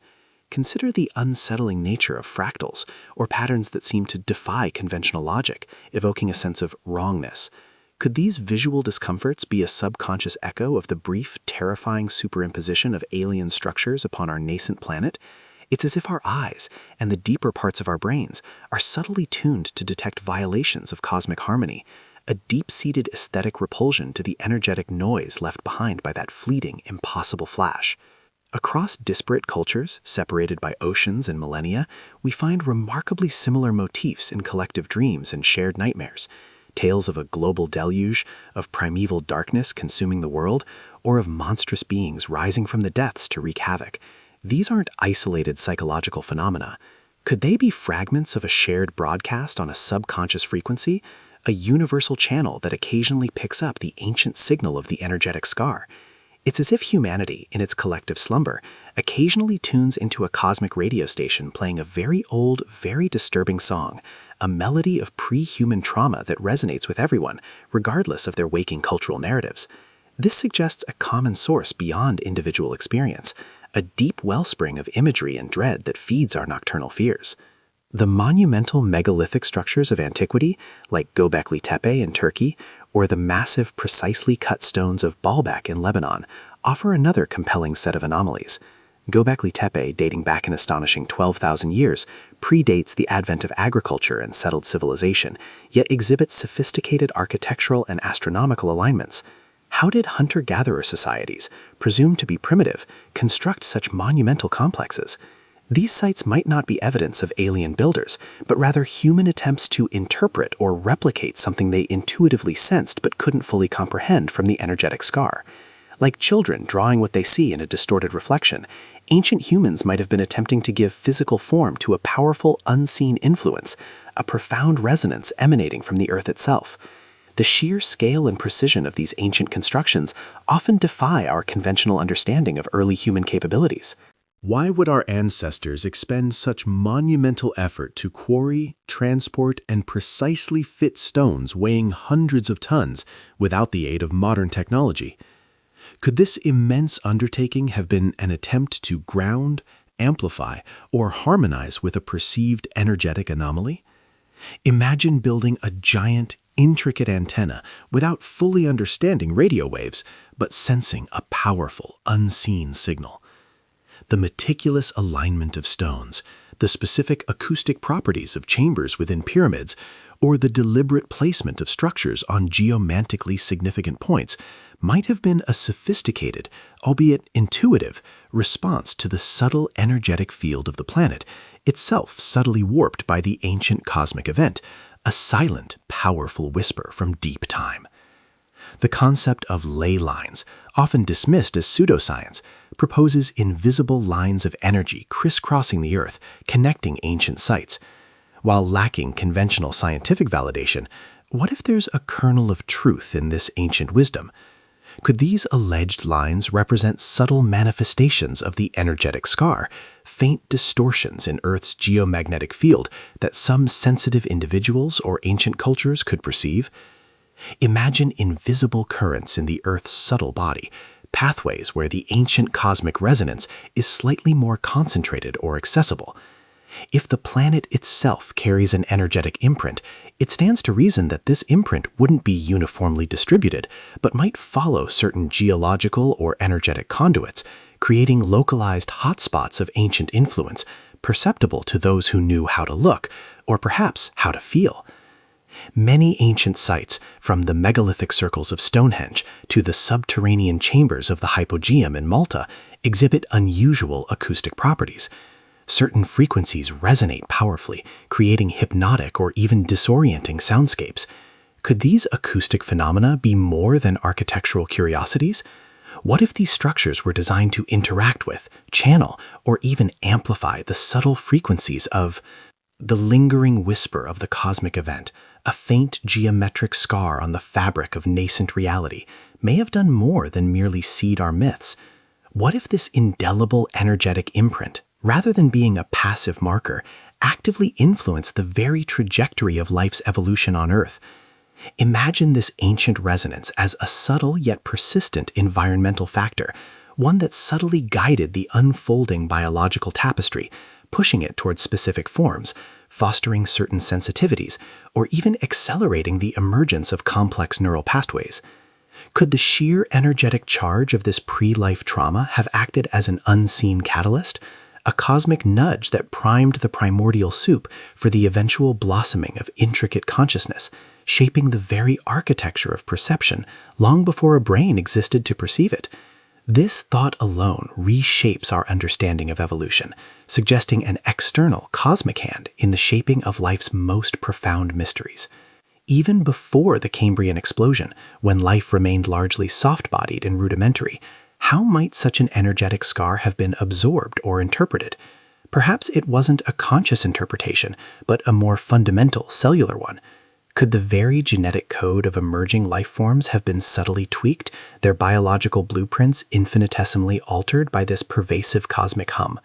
A: Consider the unsettling nature of fractals, or patterns that seem to defy conventional logic, evoking a sense of wrongness. Could these visual discomforts be a subconscious echo of the brief, terrifying superimposition of alien structures upon our nascent planet? It's as if our eyes and the deeper parts of our brains are subtly tuned to detect violations of cosmic harmony, a deep-seated aesthetic repulsion to the energetic noise left behind by that fleeting, impossible flash. Across disparate cultures, separated by oceans and millennia, we find remarkably similar motifs in collective dreams and shared nightmares. Tales of a global deluge, of primeval darkness consuming the world, or of monstrous beings rising from the depths to wreak havoc. These aren't isolated psychological phenomena. Could they be fragments of a shared broadcast on a subconscious frequency, a universal channel that occasionally picks up the ancient signal of the energetic scar? It's as if humanity, in its collective slumber, occasionally tunes into a cosmic radio station playing a very old, very disturbing song, a melody of pre-human trauma that resonates with everyone, regardless of their waking cultural narratives. This suggests a common source beyond individual experience, a deep wellspring of imagery and dread that feeds our nocturnal fears. The monumental megalithic structures of antiquity, like Göbekli Tepe in Turkey, or the massive, precisely cut stones of Baalbek in Lebanon, offer another compelling set of anomalies. Göbekli Tepe, dating back an astonishing 12,000 years, predates the advent of agriculture and settled civilization, yet exhibits sophisticated architectural and astronomical alignments. How did hunter-gatherer societies, presumed to be primitive, construct such monumental complexes? These sites might not be evidence of alien builders, but rather human attempts to interpret or replicate something they intuitively sensed but couldn't fully comprehend from the energetic scar. Like children drawing what they see in a distorted reflection, ancient humans might have been attempting to give physical form to a powerful, unseen influence, a profound resonance emanating from the earth itself.
C: The sheer scale and precision of these ancient constructions often defy our conventional understanding of early human capabilities.
A: Why would our ancestors expend such monumental effort to quarry, transport, and precisely fit stones weighing hundreds of tons without the aid of modern technology? Could this immense undertaking have been an attempt to ground, amplify, or harmonize with a perceived energetic anomaly? Imagine building a giant, intricate antenna without fully understanding radio waves, but sensing a powerful, unseen signal. The meticulous alignment of stones, the specific acoustic properties of chambers within pyramids, or the deliberate placement of structures on geomantically significant points might have been a sophisticated, albeit intuitive, response to the subtle energetic field of the planet, itself subtly warped by the ancient cosmic event, a silent, powerful whisper from deep time. The concept of ley lines, often dismissed as pseudoscience, proposes invisible lines of energy crisscrossing the Earth, connecting ancient sites. While lacking conventional scientific validation, what if there's a kernel of truth in this ancient wisdom? Could these alleged lines represent subtle manifestations of the energetic scar, faint distortions in Earth's geomagnetic field that some sensitive individuals or ancient cultures could perceive? Imagine invisible currents in the Earth's subtle body, pathways where the ancient cosmic resonance is slightly more concentrated or accessible. If the planet itself carries an energetic imprint, it stands to reason that this imprint wouldn't be uniformly distributed, but might follow certain geological or energetic conduits, creating localized hotspots of ancient influence, perceptible to those who knew how to look, or perhaps how to feel. Many ancient sites, from the megalithic circles of Stonehenge to the subterranean chambers of the Hypogeum in Malta, exhibit unusual acoustic properties. Certain frequencies resonate powerfully, creating hypnotic or even disorienting soundscapes. Could these acoustic phenomena be more than architectural curiosities? What if these structures were designed to interact with, channel, or even amplify the subtle frequencies of the lingering whisper of the cosmic event? A faint geometric scar on the fabric of nascent reality may have done more than merely seed our myths. What if this indelible energetic imprint, rather than being a passive marker, actively influenced the very trajectory of life's evolution on Earth? Imagine this ancient resonance as a subtle yet persistent environmental factor, one that subtly guided the unfolding biological tapestry, pushing it towards specific forms, fostering certain sensitivities, or even accelerating the emergence of complex neural pathways. Could the sheer energetic charge of this pre-life trauma have acted as an unseen catalyst, a cosmic nudge that primed the primordial soup for the eventual blossoming of intricate consciousness, shaping the very architecture of perception long before a brain existed to perceive it? This thought alone reshapes our understanding of evolution, suggesting an external cosmic hand in the shaping of life's most profound mysteries. Even before the Cambrian explosion, when life remained largely soft-bodied and rudimentary, how might such an energetic scar have been absorbed or interpreted? Perhaps it wasn't a conscious interpretation, but a more fundamental cellular one. Could the very genetic code of emerging life forms have been subtly tweaked, their biological blueprints infinitesimally altered by this pervasive cosmic hum?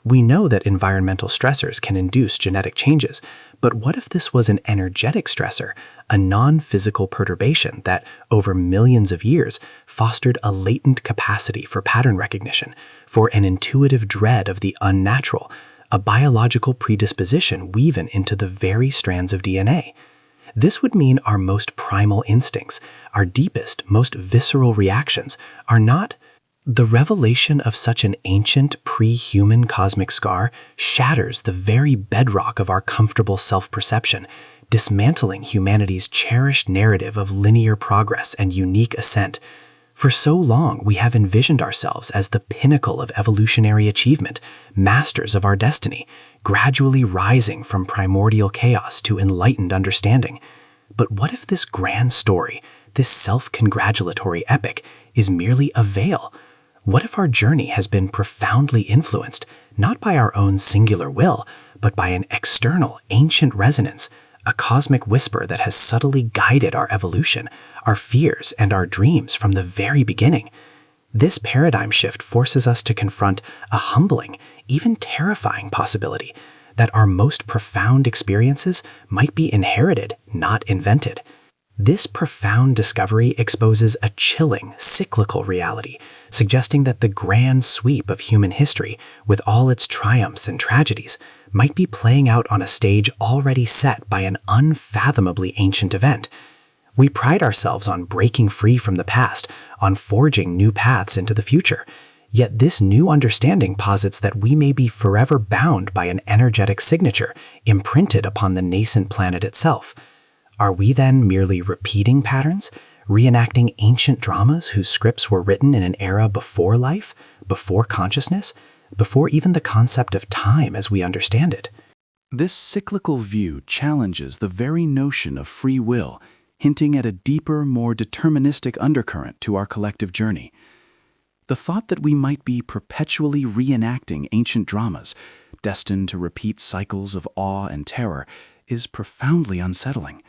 A: We know that environmental stressors can induce genetic changes, but what if this was an energetic stressor, a non-physical perturbation that, over millions of years, fostered a latent capacity for pattern recognition, for an intuitive dread of the unnatural, a biological predisposition woven into the very strands of DNA? This would mean our most primal instincts, our deepest, most visceral reactions, are not. The revelation of such an ancient, pre-human cosmic scar shatters the very bedrock of our comfortable self-perception, dismantling humanity's cherished narrative of linear progress and unique ascent. For so long, we have envisioned ourselves as the pinnacle of evolutionary achievement, masters of our destiny, gradually rising from primordial chaos to enlightened understanding. But what if this grand story, this self-congratulatory epic, is merely a veil? What if our journey has been profoundly influenced, not by our own singular will, but by an external, ancient resonance,
B: a cosmic whisper that has subtly guided our evolution, our fears, and our dreams from the very beginning. This paradigm shift forces us to confront a humbling, even terrifying possibility that our most profound experiences might be inherited, not invented. This profound discovery exposes a chilling, cyclical reality, suggesting that the grand sweep of human history, with all its triumphs and tragedies, might be playing out on a stage already set by an unfathomably ancient event. We pride ourselves on breaking free from the past, on forging new paths into the future. Yet this new understanding posits that we may be forever bound by an energetic signature imprinted upon the nascent planet itself. Are we then merely repeating patterns, reenacting ancient dramas whose scripts were written in an era before life, before consciousness, before even the concept of time as we understand it?
A: This cyclical view challenges the very notion of free will, hinting at a deeper, more deterministic undercurrent to our collective journey. The thought that we might be perpetually reenacting ancient dramas, destined to repeat cycles of awe and terror, is profoundly unsettling.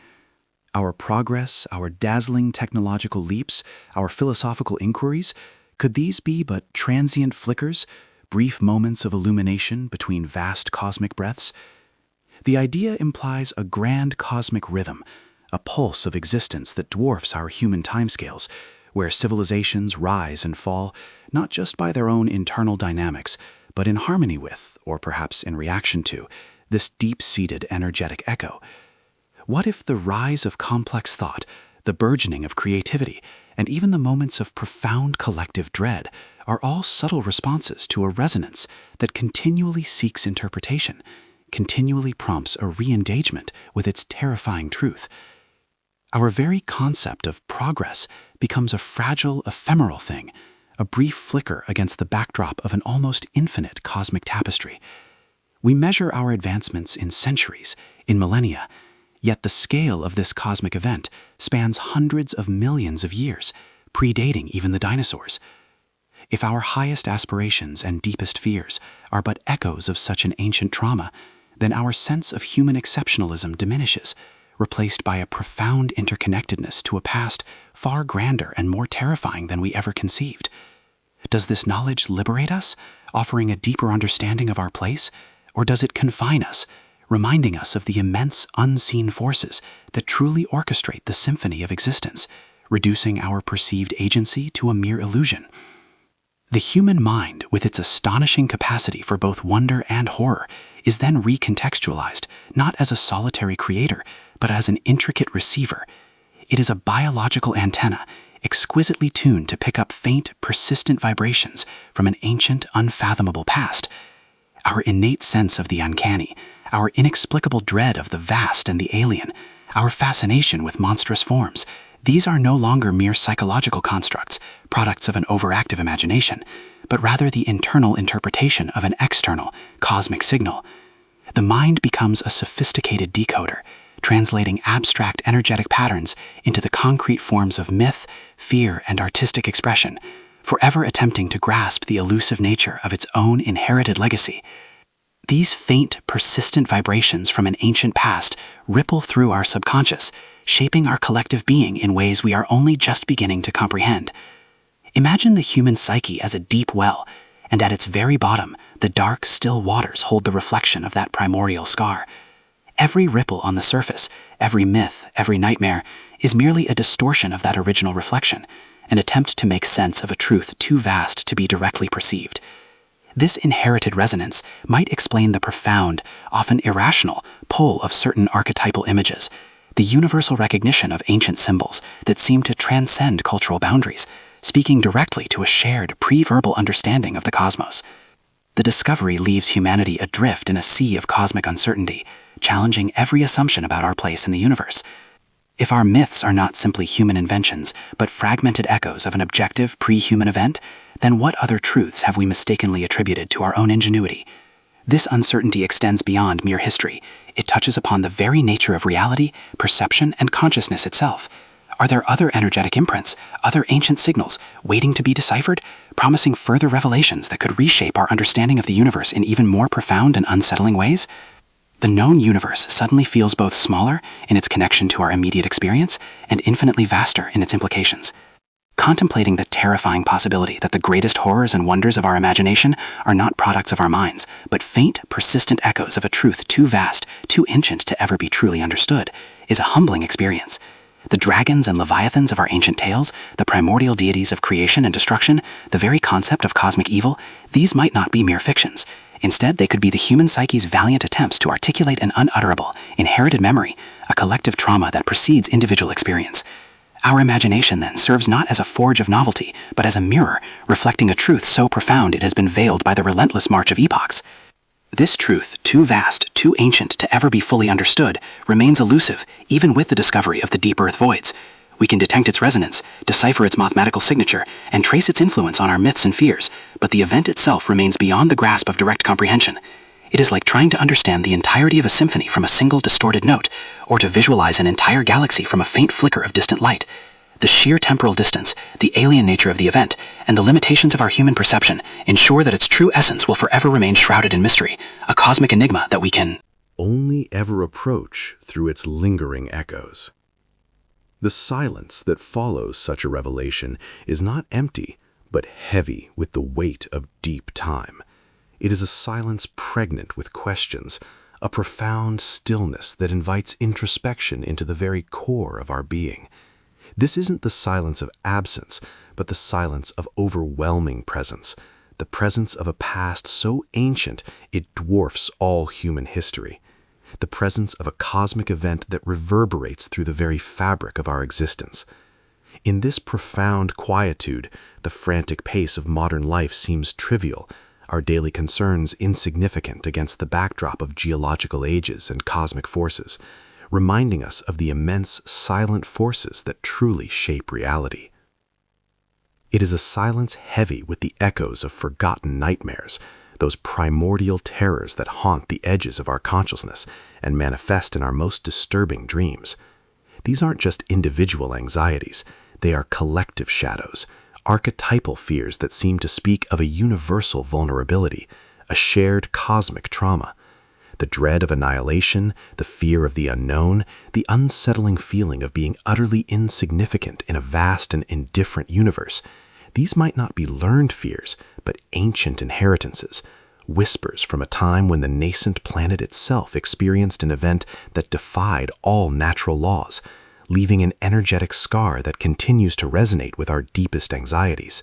A: Our progress, our dazzling technological leaps, our philosophical inquiries, could these be but transient flickers, brief moments of illumination between vast cosmic breaths? The idea implies a grand cosmic rhythm, a pulse of existence that dwarfs our human timescales, where civilizations rise and fall, not just by their own internal dynamics, but in harmony with, or perhaps in reaction to, this deep-seated energetic echo. What if the rise of complex thought, the burgeoning of creativity, and even the moments of profound collective dread are all subtle responses to a resonance that continually seeks interpretation, continually prompts a re-engagement with its terrifying truth? Our very concept of progress becomes a fragile, ephemeral thing, a brief flicker against the backdrop of an almost infinite cosmic tapestry. We measure our advancements in centuries, in millennia, yet the scale of this cosmic event spans hundreds of millions of years, predating even the dinosaurs. If our highest aspirations and deepest fears are but echoes of such an ancient trauma, then our sense of human exceptionalism diminishes, replaced by a profound interconnectedness to a past far grander and more terrifying than we ever conceived. Does this knowledge liberate us, offering a deeper understanding of our place, or does it confine us, reminding us of the immense unseen forces that truly orchestrate the symphony of existence, reducing our perceived agency to a mere illusion? The human mind, with its astonishing capacity for both wonder and horror, is then recontextualized, not as a solitary creator, but as an intricate receiver. It is a biological antenna, exquisitely tuned to pick up faint, persistent vibrations from an ancient, unfathomable past. Our innate sense of the uncanny, our inexplicable dread of the vast and the alien, our fascination with monstrous forms, these are no longer mere psychological constructs, products of an overactive imagination, but rather the internal interpretation of an external, cosmic signal. The mind becomes a sophisticated decoder, translating abstract energetic patterns into the concrete forms of myth, fear, and artistic expression, forever attempting to grasp the elusive nature of its own inherited legacy. These faint, persistent vibrations from an ancient past ripple through our subconscious, shaping our collective being in ways we are only just beginning to comprehend. Imagine the human psyche as a deep well, and at its very bottom, the dark, still waters hold the reflection of that primordial scar. Every ripple on the surface, every myth, every nightmare, is merely a distortion of that original reflection, an attempt to make sense of a truth too vast to be directly perceived. This inherited resonance might explain the profound, often irrational, pull of certain archetypal images, the universal recognition of ancient symbols that seem to transcend cultural boundaries, speaking directly to a shared pre-verbal understanding of the cosmos. The discovery leaves humanity adrift in a sea of cosmic uncertainty, challenging every assumption about our place in the universe. If our myths are not simply human inventions, but fragmented echoes of an objective pre-human event, then what other truths have we mistakenly attributed to our own ingenuity? This uncertainty extends beyond mere history. It touches upon the very nature of reality, perception, and consciousness itself. Are there other energetic imprints, other ancient signals, waiting to be deciphered, promising further revelations that could reshape our understanding of the universe in even more profound and unsettling ways?
B: The known universe suddenly feels both smaller in its connection to our immediate experience and infinitely vaster in its implications. Contemplating the terrifying possibility that the greatest horrors and wonders of our imagination are not products of our minds, but faint, persistent echoes of a truth too vast, too ancient to ever be truly understood, is a humbling experience. The dragons and leviathans of our ancient tales, the primordial deities of creation and destruction, the very concept of cosmic evil, these might not be mere fictions. Instead, they could be the human psyche's valiant attempts to articulate an unutterable, inherited memory, a collective trauma that precedes individual experience. Our imagination, then, serves not as a forge of novelty, but as a mirror, reflecting a truth so profound it has been veiled by the relentless march of epochs. This truth, too vast, too ancient to ever be fully understood, remains elusive, even with the discovery of the deep earth voids. We can detect its resonance, decipher its mathematical signature, and trace its influence on our myths and fears, but the event itself remains beyond the grasp of direct comprehension. It is like trying to understand the entirety of a symphony from a single distorted note, or to visualize an entire galaxy from a faint flicker of distant light. The sheer temporal distance, the alien nature of the event, and the limitations of our human perception ensure that its true essence will forever remain shrouded in mystery, a cosmic enigma that we can
A: only ever approach through its lingering echoes. The silence that follows such a revelation is not empty, but heavy with the weight of deep time. It is a silence pregnant with questions, a profound stillness that invites introspection into the very core of our being. This isn't the silence of absence, but the silence of overwhelming presence, the presence of a past so ancient it dwarfs all human history, the presence of a cosmic event that reverberates through the very fabric of our existence. In this profound quietude, the frantic pace of modern life seems trivial, our daily concerns insignificant against the backdrop of geological ages and cosmic forces, reminding us of the immense silent forces that truly shape reality. It is a silence heavy with the echoes of forgotten nightmares, those primordial terrors that haunt the edges of our consciousness and manifest in our most disturbing dreams. These aren't just individual anxieties, they are collective shadows, archetypal fears that seem to speak of a universal vulnerability, a shared cosmic trauma. The dread of annihilation, the fear of the unknown, the unsettling feeling of being utterly insignificant in a vast and indifferent universe. These might not be learned fears, but ancient inheritances, whispers from a time when the nascent planet itself experienced an event that defied all natural laws, leaving an energetic scar that continues to resonate with our deepest anxieties.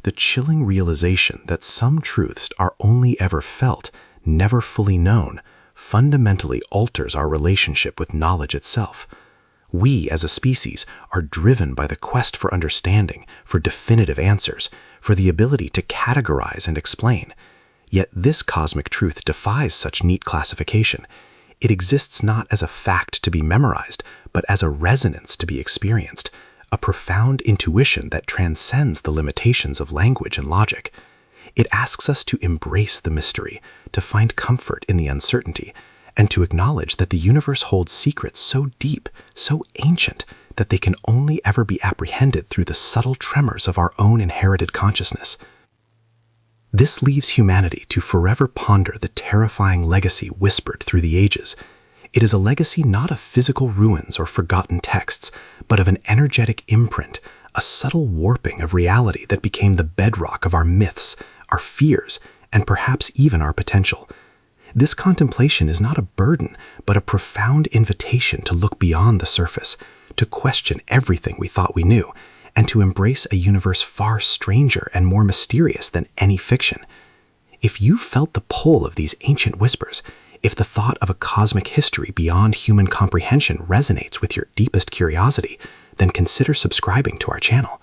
A: The chilling realization that some truths are only ever felt, never fully known, fundamentally alters our relationship with knowledge itself. We, as a species, are driven by the quest for understanding, for definitive answers, for the ability to categorize and explain. Yet this cosmic truth defies such neat classification. It exists not as a fact to be memorized, but as a resonance to be experienced, a profound intuition that transcends the limitations of language and logic. It asks us to embrace the mystery, to find comfort in the uncertainty, and to acknowledge that the universe holds secrets so deep, so ancient, that they can only ever be apprehended through the subtle tremors of our own inherited consciousness. This leaves humanity to forever ponder the terrifying legacy whispered through the ages. It is a legacy not of physical ruins or forgotten texts, but of an energetic imprint, a subtle warping of reality that became the bedrock of our myths, our fears, and perhaps even our potential. This contemplation is not a burden, but a profound invitation to look beyond the surface, to question everything we thought we knew, and to embrace a universe far stranger and more mysterious than any fiction. If you felt the pull of these ancient whispers, if the thought of a cosmic history beyond human comprehension resonates with your deepest curiosity, then consider subscribing to our channel.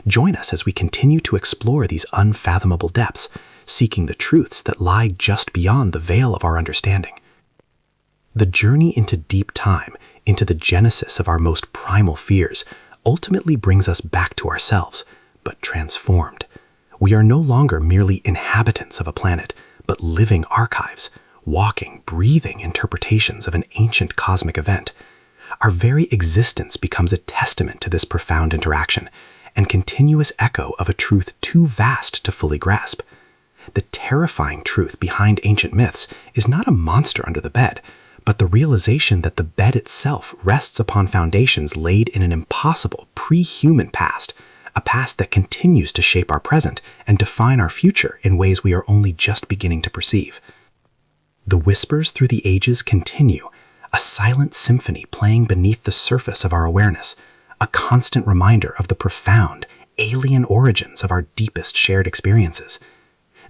A: Join us as we continue to explore these unfathomable depths, seeking the truths that lie just beyond the veil of our understanding. The journey into deep time, into the genesis of our most primal fears, ultimately brings us back to ourselves, but transformed. We are no longer merely inhabitants of a planet, but living archives, walking, breathing interpretations of an ancient cosmic event. Our very existence becomes a testament to this profound interaction, and continuous echo of a truth too vast to fully grasp. The
B: terrifying truth behind ancient myths is not a monster under the bed, but the realization that the bed itself rests upon foundations laid in an impossible pre-human past, a past that continues to shape our present and define our future in ways we are only just beginning to perceive. The whispers through the ages continue, a silent symphony playing beneath the surface of our awareness, a constant reminder of the profound, alien origins of our deepest shared experiences.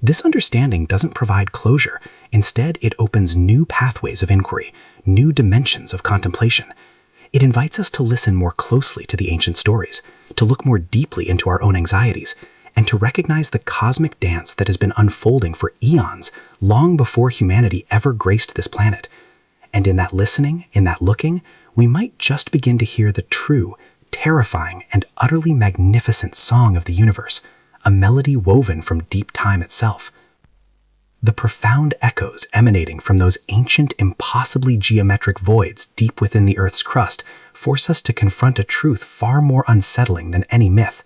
B: This understanding doesn't provide closure. Instead, it opens new pathways of inquiry, new dimensions of contemplation. It invites us to listen more closely to the ancient stories, to look more deeply into our own anxieties, and to recognize the cosmic dance that has been unfolding for eons, long before humanity ever graced this planet. And in that listening, in that looking, we might just begin to hear the true, terrifying, and utterly magnificent song of the universe, a melody woven from deep time itself. The profound echoes emanating from those ancient, impossibly geometric voids deep within the Earth's crust force us to confront a truth far more unsettling than any myth.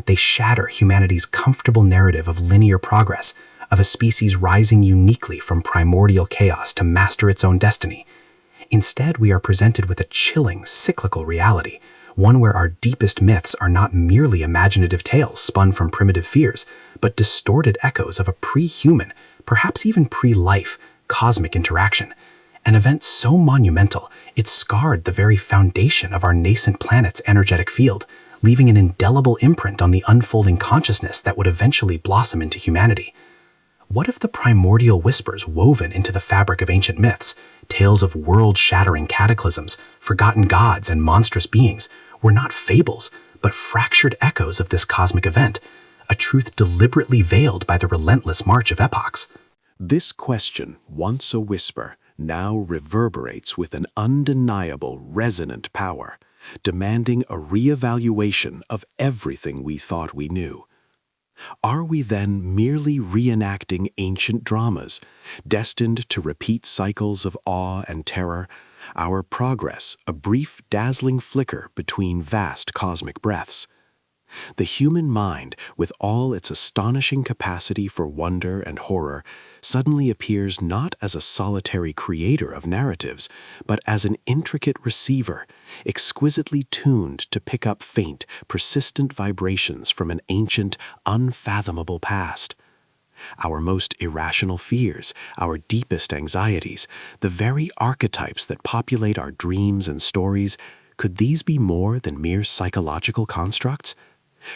B: They shatter humanity's comfortable narrative of linear progress, of a species rising uniquely from primordial chaos to master its own destiny. Instead, we are presented with a chilling, cyclical reality, one where our deepest myths are not merely imaginative tales spun from primitive fears, but distorted echoes of a pre-human, perhaps even pre-life, cosmic interaction. An event so monumental, it scarred the very foundation of our nascent planet's energetic field, leaving an indelible imprint on the unfolding consciousness that would eventually blossom into humanity. What if the primordial whispers woven into the fabric of ancient myths, tales of world-shattering cataclysms, forgotten gods, and monstrous beings, were not fables, but fractured echoes of this cosmic event, a truth deliberately veiled by the relentless march of epochs?
A: This question, once a whisper, now reverberates with an undeniable, resonant power, demanding a re-evaluation of everything we thought we knew. Are we then merely reenacting ancient dramas, destined to repeat cycles of awe and terror, our progress a brief, dazzling flicker between vast cosmic breaths? The human mind, with all its astonishing capacity for wonder and horror, suddenly appears not as a solitary creator of narratives, but as an intricate receiver, exquisitely tuned to pick up faint, persistent vibrations from an ancient, unfathomable past. Our most irrational fears, our deepest anxieties, the very archetypes that populate our dreams and stories, could these be more than mere psychological constructs?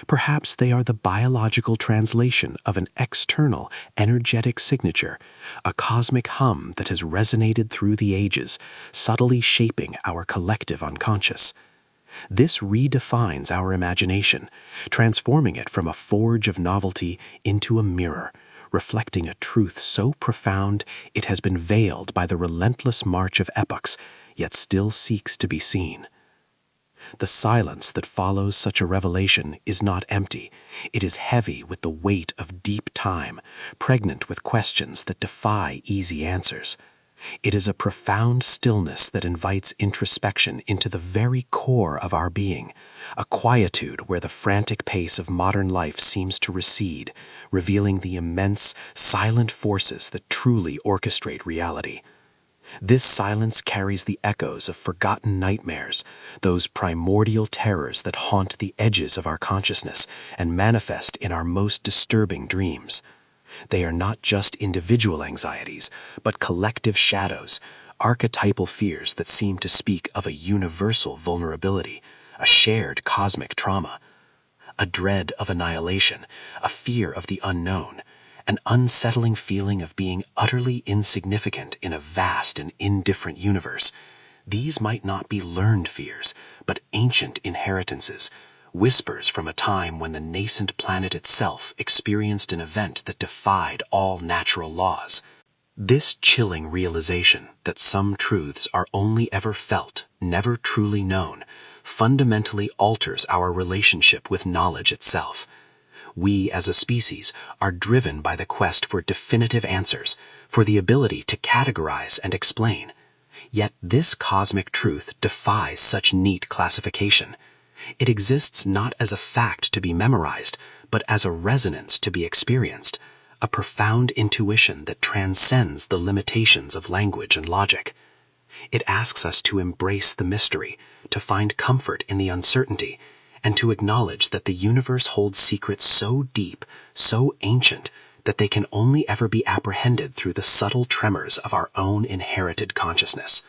A: Perhaps they are the biological translation of an external, energetic signature, a cosmic hum that has resonated through the ages, subtly shaping our collective unconscious. This redefines our imagination, transforming it from a forge of novelty into a mirror, reflecting a truth so profound it has been veiled by the relentless march of epochs, yet still seeks to be seen. The silence that follows such a revelation is not empty. It is heavy with the weight of deep time, pregnant with questions that defy easy answers. It is a profound stillness that invites introspection into the very core of our being, a quietude where the frantic pace of modern life seems to recede, revealing the immense, silent forces that truly orchestrate reality. This silence carries the echoes of forgotten nightmares, those primordial terrors that haunt the edges of our consciousness and manifest in our most disturbing dreams. They are not just individual anxieties, but collective shadows, archetypal fears that seem to speak of a universal vulnerability, a shared cosmic trauma, a dread of annihilation, a fear of the unknown, an unsettling feeling of being utterly insignificant in a vast and indifferent universe. These might not be learned fears, but ancient inheritances, whispers from a time when the nascent planet itself experienced an event that defied all natural laws. This chilling realization that some truths are only ever felt, never truly known, fundamentally alters our relationship with knowledge itself. We, as a species, are driven by the quest for definitive answers, for the ability to categorize and explain. Yet this cosmic truth defies such neat classification. It exists not as a fact to be memorized, but as a resonance to be experienced,
B: a profound intuition that transcends the limitations of language and logic. It asks us to embrace the mystery, to find comfort in the uncertainty, and to acknowledge that the universe holds secrets so deep, so ancient, that they can only ever be apprehended through the subtle tremors of our own inherited consciousness.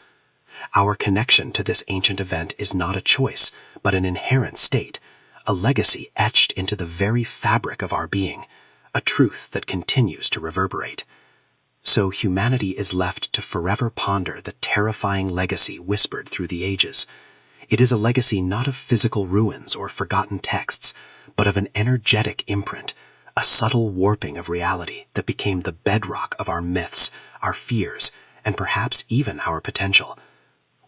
B: Our connection to this ancient event is not a choice, but an inherent state, a legacy etched into the very fabric of our being, a truth that continues to reverberate. So humanity is left to forever ponder the terrifying legacy whispered through the ages. It is a legacy not of physical ruins or forgotten texts, but of an energetic imprint, a subtle warping of reality that became the bedrock of our myths, our fears, and perhaps even our potential.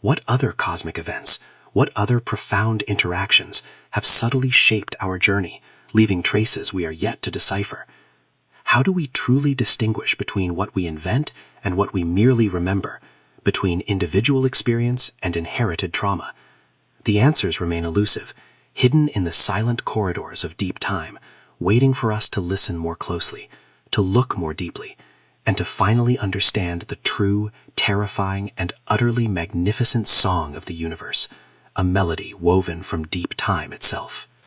B: What other cosmic events, what other profound interactions have subtly shaped our journey, leaving traces we are yet to decipher? How do we truly distinguish between what we invent and what we merely remember, between individual experience and inherited trauma? The answers remain elusive, hidden in the silent corridors of deep time, waiting for us to listen more closely, to look more deeply, and to finally understand the true, terrifying, and utterly magnificent song of the universe, a melody woven from deep time itself.